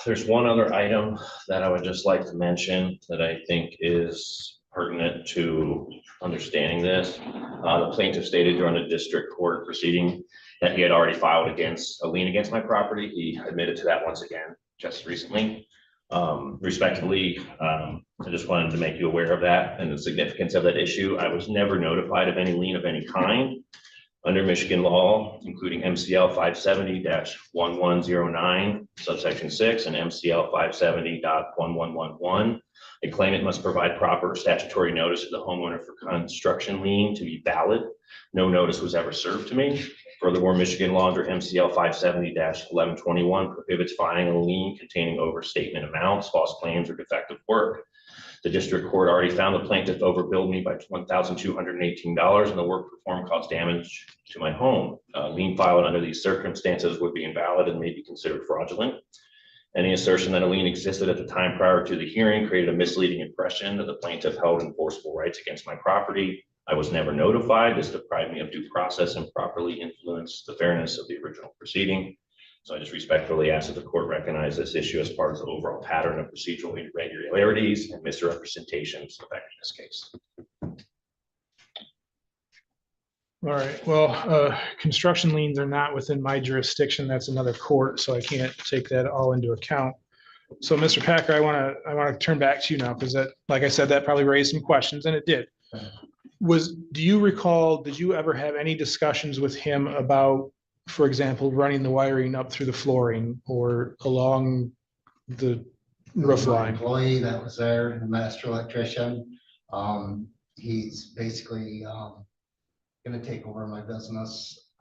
There's one other item that I would just like to mention that I think is pertinent to understanding this. The plaintiff stated during the district court proceeding that he had already filed a lien against my property. He admitted to that once again, just recently. Respectively, I just wanted to make you aware of that and the significance of that issue. I was never notified of any lien of any kind. Under Michigan law, including MCL 570-1109, subsection 6, and MCL 570.1111, a claimant must provide proper statutory notice to the homeowner for construction lien to be valid. No notice was ever served to me. Furthermore, Michigan law under MCL 570-1121 prohibits filing a lien containing overstatement amounts, false claims, or defective work. The district court already found the plaintiff overbilled me by $1,218, and the work performed caused damage to my home. Lien filed under these circumstances would be invalid and may be considered fraudulent. Any assertion that a lien existed at the time prior to the hearing created a misleading impression that the plaintiff held enforceable rights against my property. I was never notified. This deprived me of due process and properly influenced the fairness of the original proceeding. So I just respectfully ask that the court recognize this issue as part of the overall pattern of procedural irregularities and misrepresentations affecting this case. All right, well, construction liens are not within my jurisdiction. That's another court, so I can't take that all into account. So Mr. Packer, I want to turn back to you now, because that, like I said, that probably raised some questions, and it did. Do you recall, did you ever have any discussions with him about, for example, running the wiring up through the flooring or along the roof My line? employee that was there, the master electrician, he's basically gonna take over my business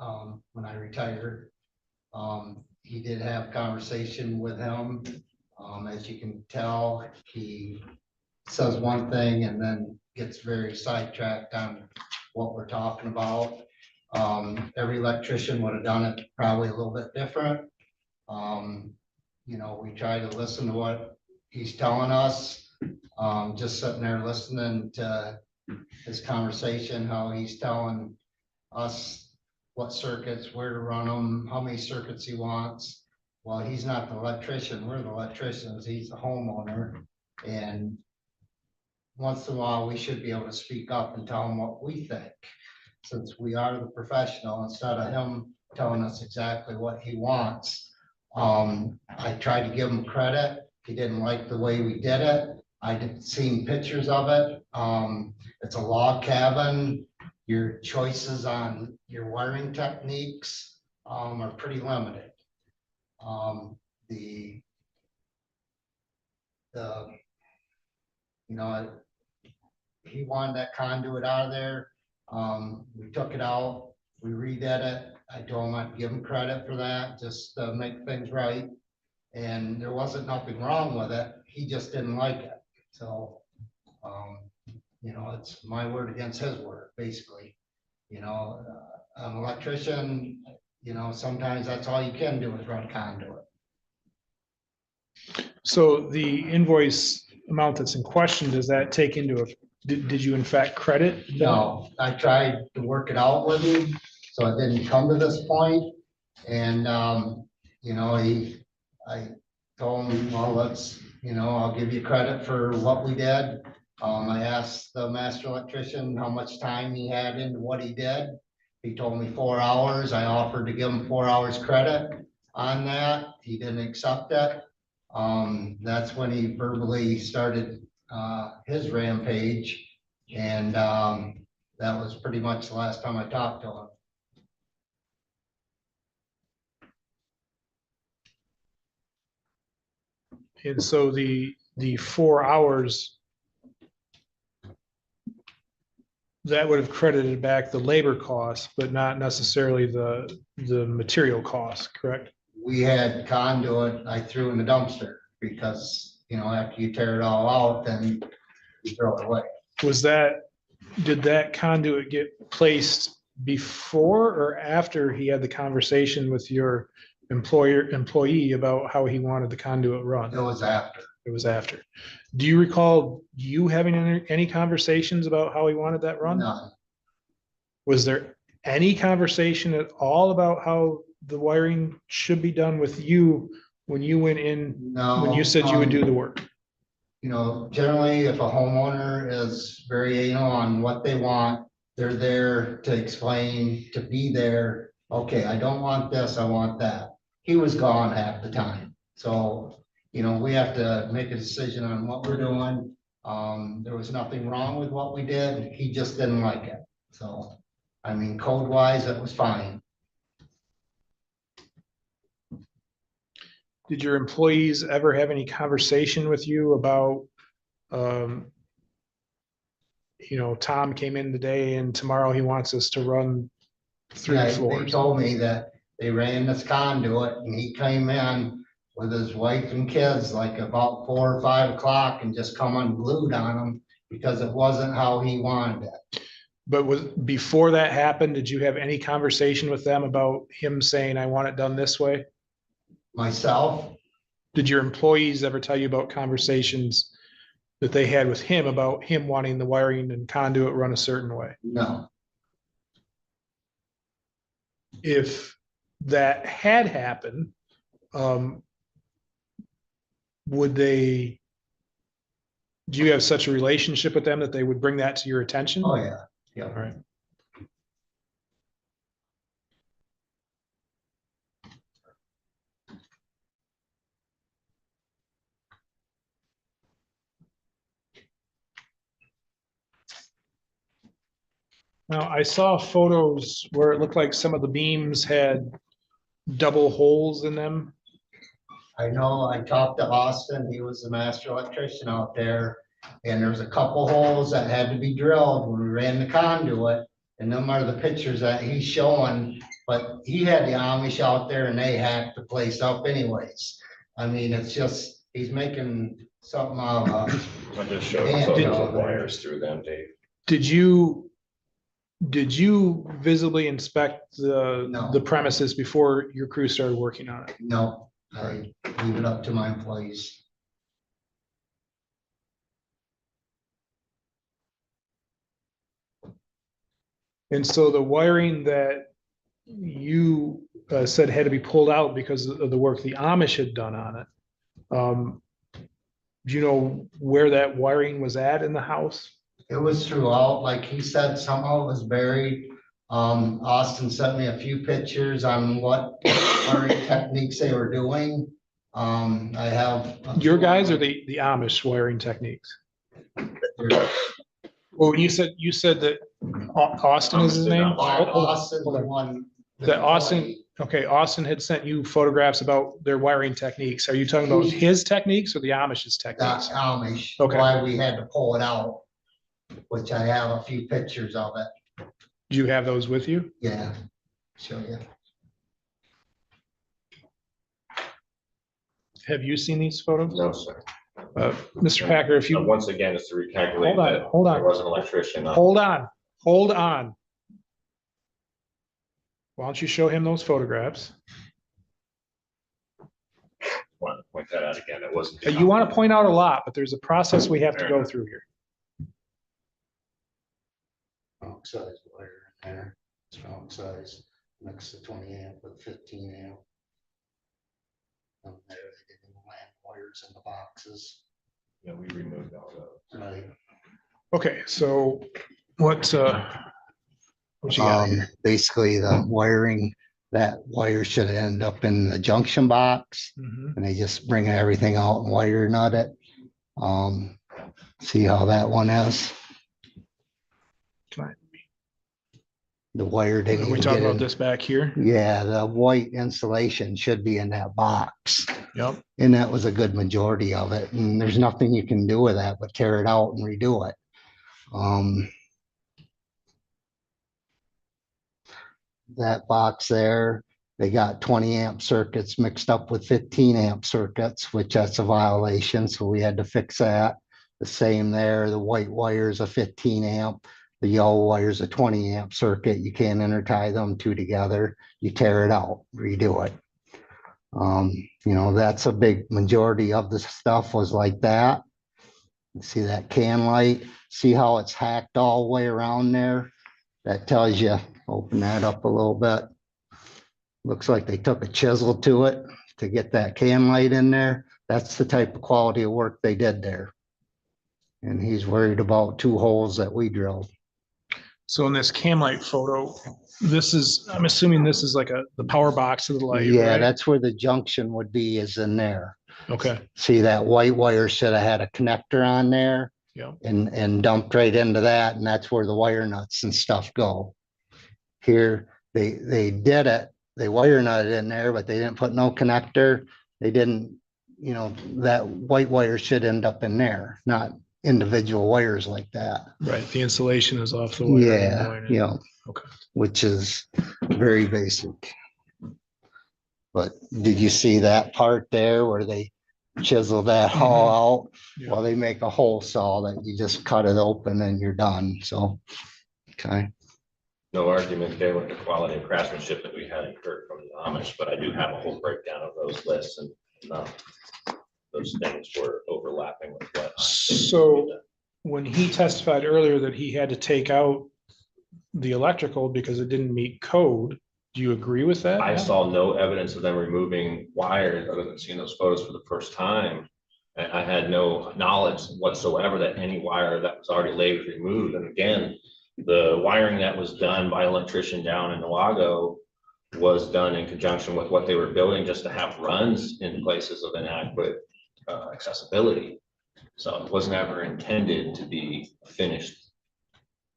when I retire. He did have conversation with him. As you can tell, he says one thing and then gets very sidetracked on what we're talking about. Every electrician would have done it probably a little bit different. You know, we try to listen to what he's telling us. Just sitting there listening to his conversation, how he's telling us what circuits, where to run them, how many circuits he wants. Well, he's not the electrician, we're the electricians, he's the homeowner. And once in a while, we should be able to speak up and tell him what we think, since we are the professional, instead of him telling us exactly what he wants. I tried to give him credit. He didn't like the way we did it. I did seen pictures of it. It's a log cabin. Your choices on your wiring techniques are pretty limited. You know, he wanted that conduit out of there. We took it out, we redid it. I told him I'd give him credit for that, just to make things right. And there wasn't nothing wrong with it. He just didn't like it. So, you know, it's my word against his word, basically. You know, an electrician, you know, sometimes that's all you can do is run conduit. So the invoice amount that's in question, does that take into a, did you in fact credit? No, I tried to work it out with him, so it didn't come to this point. And, you know, I told him, well, let's, you know, I'll give you credit for what we did. I asked the master electrician how much time he had into what he did. He told me 4 hours. I offered to give him 4 hours credit on that. He didn't accept it. That's when he verbally started his rampage. And that was pretty much the last time I talked to him. And so the 4 hours, that would have credited back the labor costs, but not necessarily the material costs, correct? We had conduit I threw in the dumpster because after you tear it all out, then you throw it away. Did that conduit get placed before or after he had the conversation with your employee about how he wanted the conduit It run? was after. It was after. Do you recall you having any conversations about how he wanted that run? None. Was there any conversation at all about how the wiring should be done with you when you went in, No. when you said you would do the work? Generally, if a homeowner is very anal on what they want, they're there to explain, to be there. Okay, I don't want this, I want that. He was gone half the time. So, we have to make a decision on what we're doing. There was nothing wrong with what we did. He just didn't like it. So, code wise, it was fine. Did your employees ever have any conversation with you about, Tom came in today and tomorrow he wants us to run 3 Yeah, They floors? told me that they ran this conduit and he came in with his wife and kids like about 4 or 5 o'clock and just come unglued on them because it wasn't how he wanted it. But before that happened, did you have any conversation with them about him saying, I want it done this way? Myself, Did your employees ever tell you about conversations that they had with him about him wanting the wiring and conduit run a certain way? no. If that had happened, do you have such a relationship with them that they would bring that to your attention? Oh, yeah. All right. Now, I saw photos where it looked like some of the beams had double holes in them. I know, I talked to Austin, he was the master electrician out there. And there's a couple holes that had to be drilled when we ran the conduit. And them are the pictures that he's showing, but he had the Amish out there and they hacked the place up anyways. It's just, he's making something out of, I just showed Yeah, photos did- of wires through them, Dave. Did you visibly inspect No. the premises before your crew started working on it? no, I leave it up to my employees. And so the wiring that you said had to be pulled out because of the work the Amish had done on it. Do you know where that wiring was at in the house? It was throughout, like he said, some of it was buried. Austin sent me a few pictures on what wiring techniques they were doing. I have. Your guys or the Amish wiring techniques? Well, you said that Austin is his name? Austin's Hold the on. one. That Austin, okay, Austin had sent you photographs about their wiring techniques. Are you talking about his techniques or the Amish's techniques? That's Amish, Okay. why we had to pull it out, which I have a few pictures of it. Do you have those with you? Yeah, show you. Have you seen these photos? No, sir. Mr. Packer, if you, Once again, it's to recalculate hold on, that hold there on, was an electrician. hold on. Why don't you show him those photographs? Want to point that out again. It wasn't. You want to point out a lot, but there's a process we have to go through here. Strong size wire in there, strong size, next to 20 amp with 15 amp. There they did the lamp wires in the boxes. Yeah, we removed all those. Right. Okay, so what you got here? Basically the wiring, that wire should end up in the junction box Mhm. and they just bring everything out and wire nut it. See how that one is? Can I- The wire didn't Are we even talking get about in. this back here? Yeah, the white insulation should be in that box. Yep. And that was a good majority of it. And there's nothing you can do with that but tear it out and redo it. That box there, they got 20 amp circuits mixed up with 15 amp circuits, which that's a violation. So we had to fix that. The same there, the white wire's a 15 amp, the yellow wire's a 20 amp circuit. You can't intertie them two together. You tear it out, redo it. You know, that's a big majority of the stuff was like that. See that can light, see how it's hacked all the way around there? That tells you, open that up a little bit. Looks like they took a chisel to it to get that can light in there. That's the type of quality of work they did there. And he's worried about two holes that we drilled. So in this cam light photo, this is, I'm assuming this is like the power box of the light, Yeah, right? that's where the junction would be, is in there. Okay, See, that white wire should have had a connector on there yeah, and dumped right into that, and that's where the wire nuts and stuff go. Here, they did it, they wire nutted in there, but they didn't put no connector. They didn't, you know, that white wire should end up in there, not individual wires like that. right. The insulation is off the wire. Yeah, yeah. Okay. Which is very basic. But did you see that part there where they chisel that all out? Yeah. Well, they make a hole saw that you just cut it open and you're done. So, okay. No argument there with the quality of craftsmanship that we had incurred from the Amish, but I do have a whole breakdown of those lists, and those things were overlapping with what. So when he testified earlier that he had to take out the electrical because it didn't meet code, do you agree with that? I saw no evidence of them removing wires other than seeing those photos for the first time. And I had no knowledge whatsoever that any wire that was already laid was removed. And again, the wiring that was done by an electrician down in Nuago was done in conjunction with what they were building, just to have runs in places of inadequate accessibility. So it was never intended to be a finished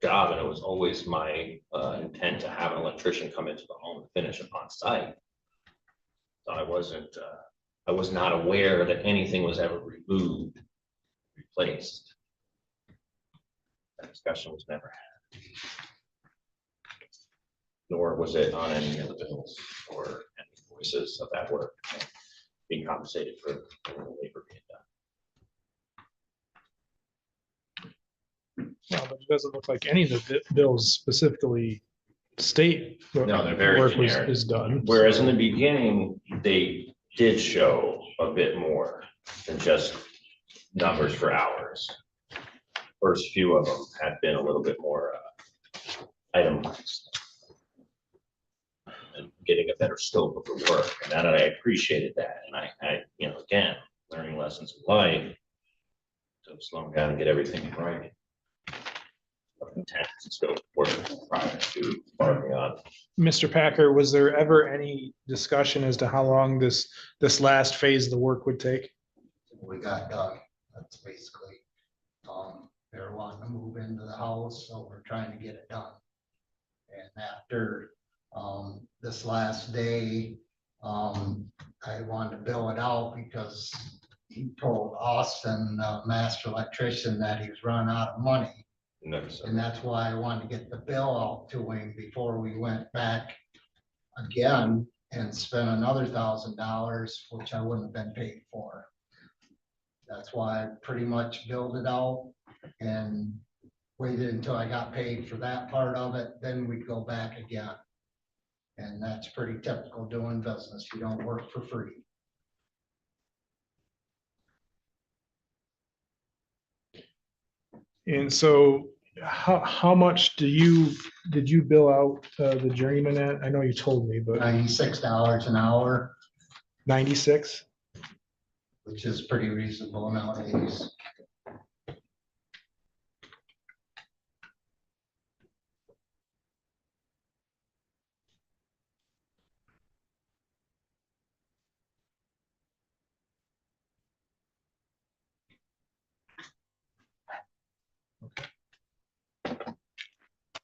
job, and it was always my intent to have an electrician come into the home and finish it on site. So I was not aware that anything was ever removed, replaced. That discussion was never had. Nor was it on any of the bills or any voices of that work being compensated for the labor being done. No, but it doesn't look like any of the bills specifically state. what No, they're very work generic. is done. Whereas in the beginning, they did show a bit more than just numbers for hours. First few of them had been a little bit more itemized and getting a better scope of the work. And that I appreciated that. And I, you know, again, learning lessons in life to slow down and get everything right. Intent and scope of work prior to embarking on. Mr. Packer, was there ever any discussion as to how long this last phase of the work would take? We got done. That's basically, they're wanting to move into the house, so we're trying to get it done. And after, this last day, I wanted to bill it out because he told Austin, master electrician, that he was running out of money. And that's why I wanted to get the bill out to him before we went back again and spent another $1,000, which I wouldn't have been paid for. That's why I pretty much billed it out and waited until I got paid for that part of it. Then we'd go back again. And that's pretty typical doing business. You don't work for free. And so how much did you bill out the journeyman at? I know you told me, but $96 an hour, 96? which is pretty reasonable nowadays.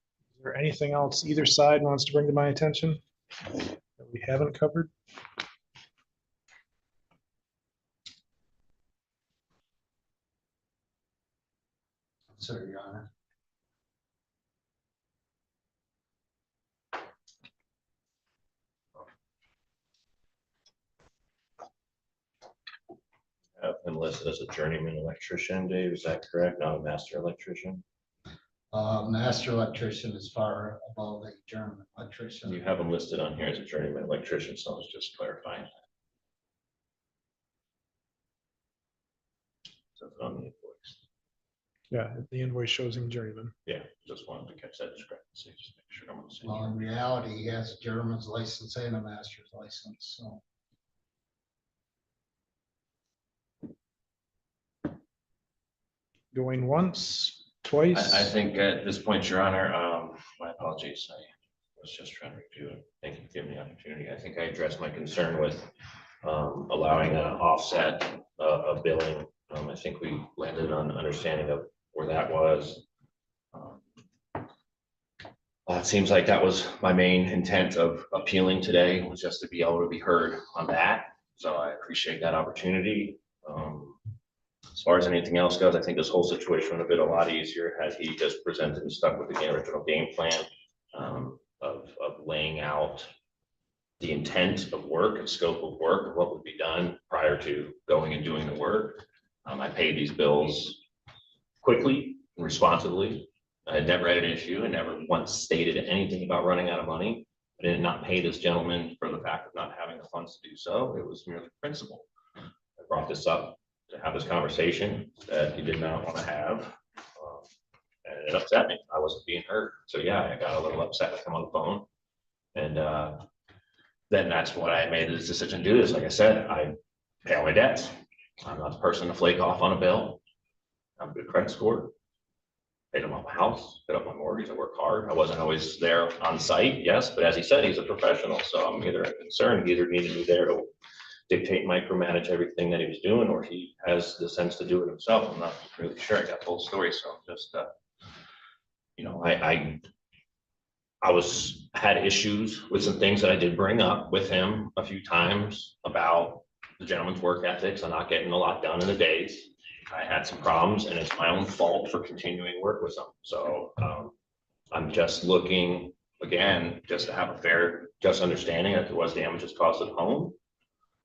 Is there anything else either side wants to bring to my attention that we haven't covered? Sir, Your Honor. listed as a journeyman electrician, Dave, is that correct? Not a master electrician? Master electrician is far above a German electrician. You have him listed on here as a journeyman electrician, so I was just clarifying. So it's on the invoice. Yeah, the invoice shows him journeyman. Yeah, just wanted to catch that discrepancy, just make sure I'm on the same. Well, in reality, he has a German's license and a master's license, so. Going once, twice. I think at this point, Your Honor, my apologies, I was just trying to review it. Thank you for giving me the opportunity. I think I addressed my concern with allowing an offset of billing. I think we landed on understanding of where that was. It seems like that was my main intent of appealing today, was just to be able to be heard on that. So I appreciate that opportunity. As far as anything else goes, I think this whole situation would have been a lot easier had he just presented and stuck with the original game plan of laying out the intent of work and scope of work, what would be done prior to going and doing the work. I paid these bills quickly and responsibly. I had never had an issue and never once stated anything about running out of money. I did not pay this gentleman for the fact of not having the funds to do so. It was merely principle. I brought this up to have this conversation that he did not want to have. And it upset me. I wasn't being heard. So yeah, I got a little upset with him on the phone. And then that's what I made this decision to do. Is like I said, I pay all my debts. I'm not the person to flake off on a bill. I'm a good credit score. Paid him off my house, paid off my mortgage. I work hard. I wasn't always there on site, yes, but as he said, he's a professional. So I'm either concerned, he either needed me there to dictate, micromanage everything that he was doing, or he has the sense to do it himself. I'm not really sure. I got the whole story, so I'm just, you know, I had issues with some things that I did bring up with him a few times about the gentleman's work ethics and not getting a lot done in the days. I had some problems, and it's my own fault for continuing work with him. So I'm just looking, again, just to have a fair, just understanding that there was damages caused at home.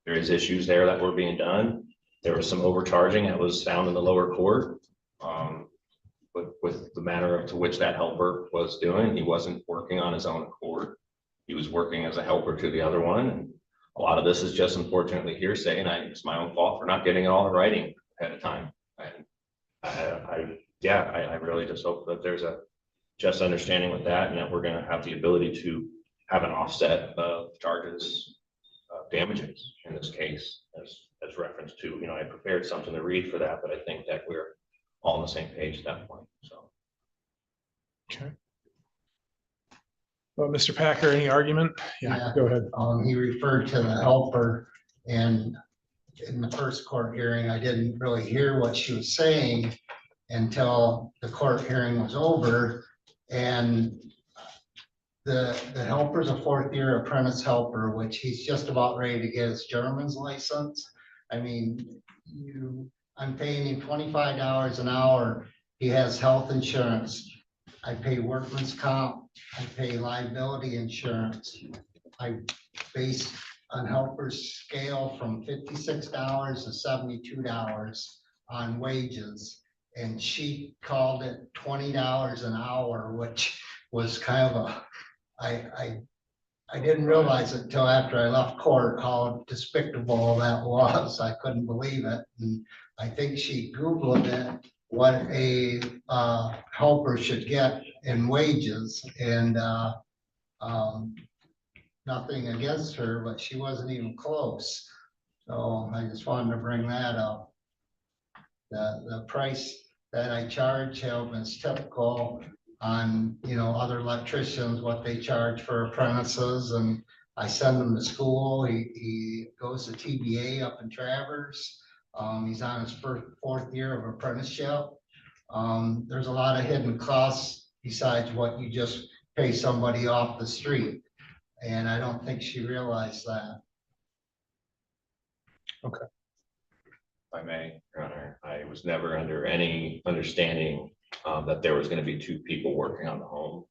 There is issues there that were being done. There was some overcharging that was found in the lower court. But with the manner to which that helper was doing, he wasn't working on his own accord. He was working as a helper to the other one. And a lot of this is just unfortunately hearsay, and it's my own fault for not getting it all in writing ahead of time. And I really just hope that there's a just understanding with that, and that we're going to have the ability to have an offset of charges, damages in this case, as reference to, you know, I prepared something to read for that, but I think that we're all on the same page at that point. So. Okay. Well, Mr. Packer, any argument? Yeah, go ahead. He referred to the helper, and in the first court hearing, I didn't really hear what she was saying until the court hearing was over. And the helper's a fourth-year apprentice helper, which he's just about ready to get his German's license. I mean, I'm paying him $25 an hour. He has health insurance. I pay workman's comp. I pay liability insurance. I base on helper's scale from $56 to $72 on wages. And she called it $20 an hour, which was kind of I didn't realize it until after I left court how despicable that was. I couldn't believe it. And I think she Googled it, what a helper should get in wages, and nothing against her, but she wasn't even close. So I just wanted to bring that up. The price that I charge him is typical on, you know, other electricians, what they charge for apprentices, and I send him to school. He goes to TBA up in Traverse. He's on his fourth year of apprenticeship. There's a lot of hidden costs besides what you just pay somebody off the street. And I don't think she realized that. Okay. If I may, Your Honor, I was never under any understanding that there was going to be two people working on the home,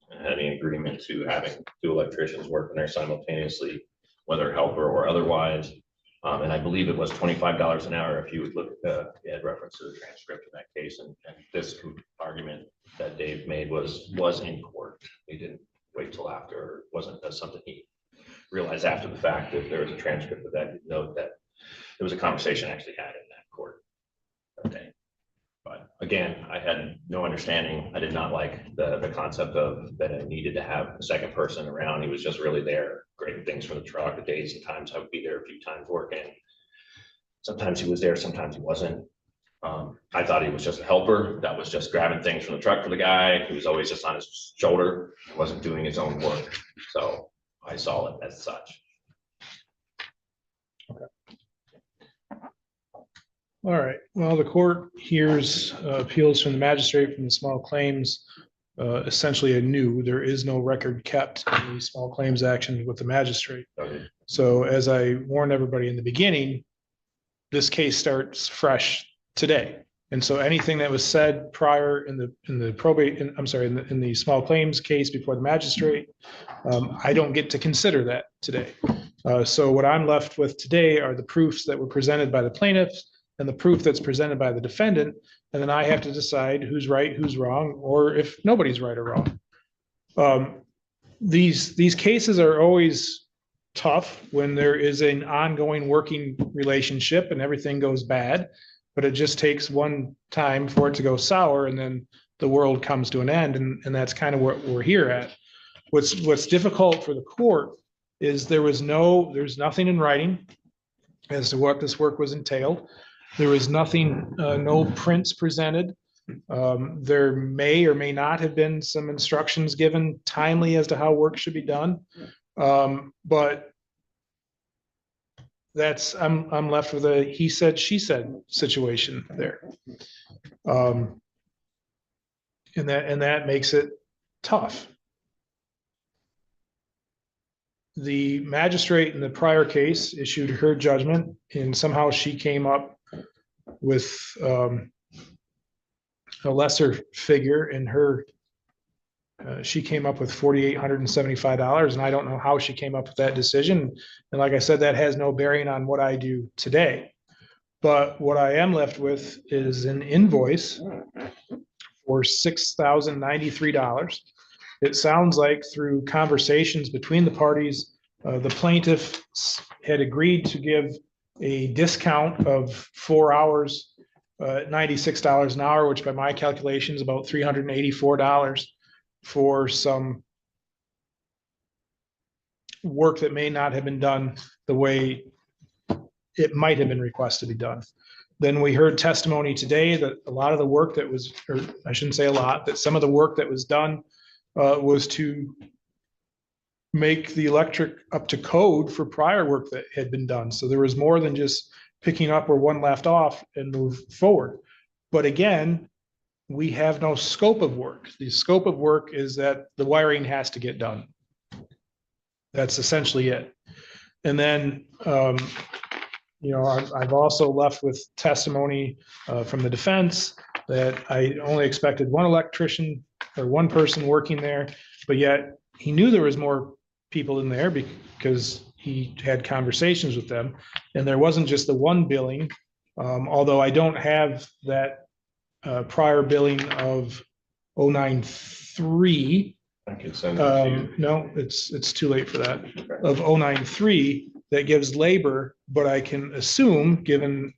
and any agreement to having two electricians working there simultaneously, whether helper or otherwise. And I believe it was $25 an hour if you would look, you had reference to the transcript in that case, and this argument that Dave made was in court. He didn't wait till after, or wasn't something he realized after the fact. That there was a transcript of that, you'd note that there was a conversation actually had in that court that day. But again, I had no understanding. I did not like the concept of that I needed to have a second person around. He was just really there, grading things from the truck. The days and times I would be there a few times working. Sometimes he was there, sometimes he wasn't. I thought he was just a helper that was just grabbing things from the truck for the guy. He was always just on his shoulder, wasn't doing his own work. So I saw it as such. All right, well, the court hears appeals from the magistrate from the small claims, essentially anew. There is no record kept in the small claims action with the magistrate. Okay. So as I warned everybody in the beginning, this case starts fresh today. And so anything that was said prior in the probate, in the small claims case before the magistrate, I don't get to consider that today. So what I'm left with today are the proofs that were presented by the plaintiffs and the proof that's presented by the defendant. And then I have to decide who's right, who's wrong, or if nobody's right or wrong. These cases are always tough when there is an ongoing working relationship and everything goes bad, but it just takes one time for it to go sour and then the world comes to an end. And that's kind of what we're here at. What's difficult for the court is there's nothing in writing as to what this work was entailed. There was nothing, no prints presented. There may or may not have been some instructions given timely as to how work should be done. But I'm left with a he said, she said situation there. And that makes it tough. The magistrate in the prior case issued her judgment, and somehow she came up with a lesser figure in her. She came up with $4,875, and I don't know how she came up with that decision. And like I said, that has no bearing on what I do today. But what I am left with is an invoice for $6,093. It sounds like through conversations between the parties, the plaintiff had agreed to give a discount of 4 hours, $96 an hour, which by my calculation is about $384 for some work that may not have been done the way it might have been requested to be done. Then we heard testimony today that a lot of the work that was, or I shouldn't say a lot, that some of the work that was done was to make the electric up to code for prior work that had been done. So there was more than just picking up where one left off and move forward. But again, we have no scope of work. The scope of work is that the wiring has to get done. That's essentially it. And then, I've also left with testimony from the defense that I only expected one electrician or one person working there, but yet he knew there was more people in there because he had conversations with them. And there wasn't just the one billing, although I don't have that prior billing of 093. I can send it to you. No, it's too late for that. Of 093 that gives labor, but I can assume, given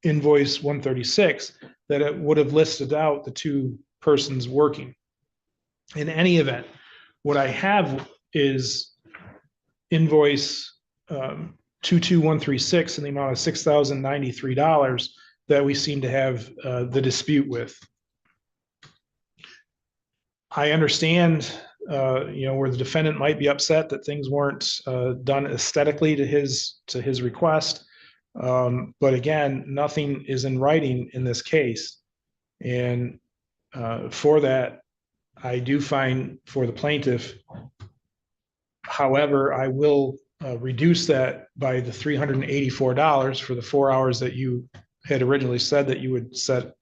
invoice 136, that it would have listed out the two persons working. In any event, what I have is invoice 22136 in the amount of $6,093 that we seem to have the dispute with. I understand, where the defendant might be upset that things weren't done aesthetically to his request. But again, nothing is in writing in this case. And for that, I do find for the plaintiff. However, I will reduce that by the $384 for the 4 hours that you had originally said that you would set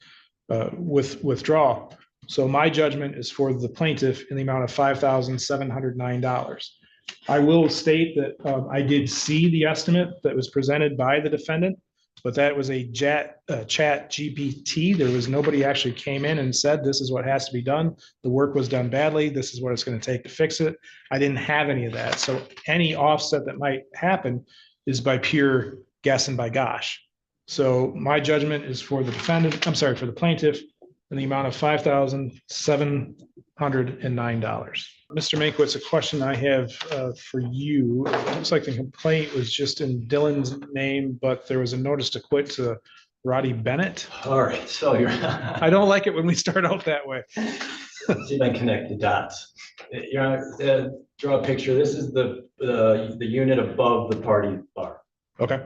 withdraw. So my judgment is for the plaintiff in the amount of $5,709. I will state that I did see the estimate that was presented by the defendant, but that was a chat GPT. There was nobody actually came in and said, this is what has to be done. The work was done badly. This is what it's going to take to fix it. I didn't have any of that. So any offset that might happen is by pure guess and by gosh. So my judgment is for the defendant, I'm sorry, for the plaintiff in the amount of $5,709. Mr. Mankiewicz, a question I have for you. It looks like the complaint was just in Dylan's name, but there was a notice to quit to Roddy Bennett. All right, so you're. I don't like it when we start out that way. See if I can connect the dots. Draw a picture. This is the unit above the party bar. Okay.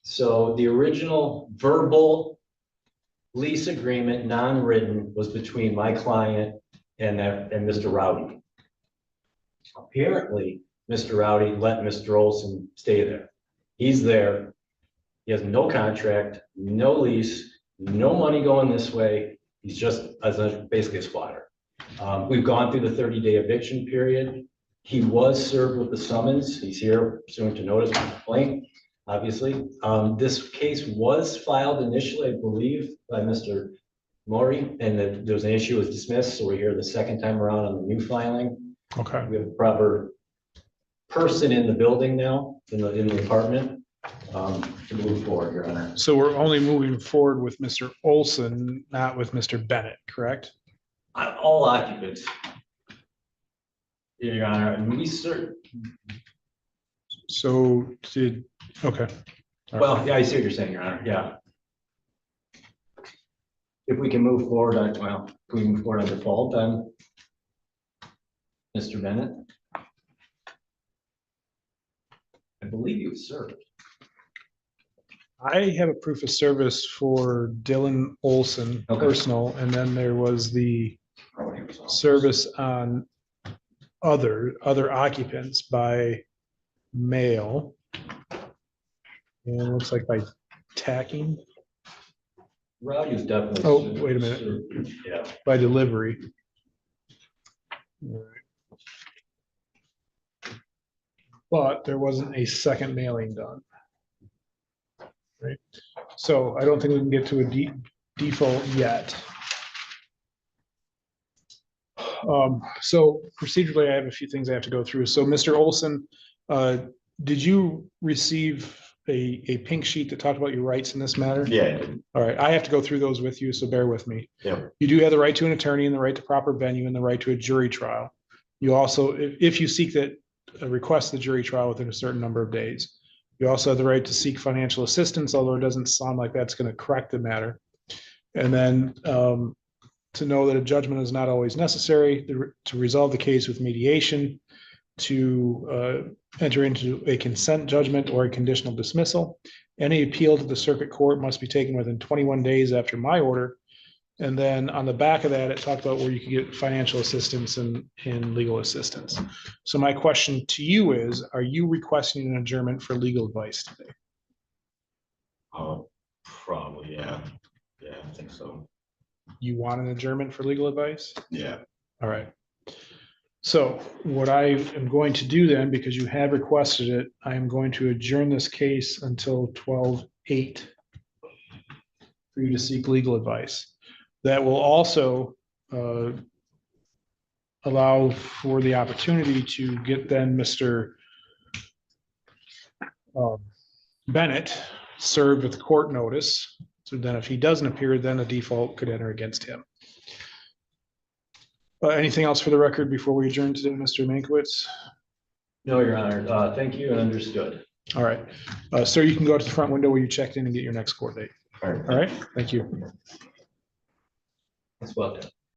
So the original verbal lease agreement, non-written, was between my client and Mr. Rowdy. Apparently, Mr. Rowdy let Mr. Olson stay there. He's there. He has no contract, no lease, no money going this way. He's just basically a squatter. We've gone through the 30-day eviction period. He was served with the summons. He's here pursuant to notice of complaint, obviously. This case was filed initially, I believe, by Mr. Maury, and there was an issue, was dismissed, so we're here the second time around on the new filing. Okay. We have a proper person in the building now, in the apartment, to move forward, Your Honor. So we're only moving forward with Mr. Olson, not with Mr. Bennett, correct? All occupants. Your Honor, and we So did, okay. well, yeah, I see what you're saying, Your Honor, yeah. If we can move forward, if we move forward on default, then Mr. Bennett. I believe he was served. I have a proof of service for Dylan Olson, Okay. personal, and then there was the service on other occupants by mail. And it looks like by tacking, Rowdy was definitely. Oh, served. wait a minute. Yeah. by delivery. All right. But there wasn't a second mailing done. Right, so I don't think we can get to a default yet. So procedurally, I have a few things I have to go through. So Mr. Olson, did you receive a pink sheet that talked about your rights in this matter? Yeah. All right, I have to go through those with you, so bear with me. Yeah. You do have the right to an attorney and the right to proper venue and the right to a jury trial. You also, if you seek that, request the jury trial within a certain number of days. You also have the right to seek financial assistance, although it doesn't sound like that's going to correct the matter. And then to know that a judgment is not always necessary, to resolve the case with mediation, to enter into a consent judgment or a conditional dismissal. Any appeal to the circuit court must be taken within 21 days after my order. And then on the back of that, it talked about where you could get financial assistance and legal assistance. So my question to you is, are you requesting an adjournment for legal advice today? Oh, probably, yeah. Yeah, I think so. You want an adjournment for legal advice? Yeah. All right. So what I am going to do then, because you have requested it, I am going to adjourn this case until 12/8 for you to seek legal advice. That will also allow for the opportunity to get then Mr. Bennett served with court notice. So then if he doesn't appear, then a default could enter against him. Anything else for the record before we adjourn today, Mr. Mankiewicz? No, Your Honor. Thank you and understood. All right. Sir, you can go out to the front window where you checked in and get your next court date. All right. All right. Thank you. That's well done.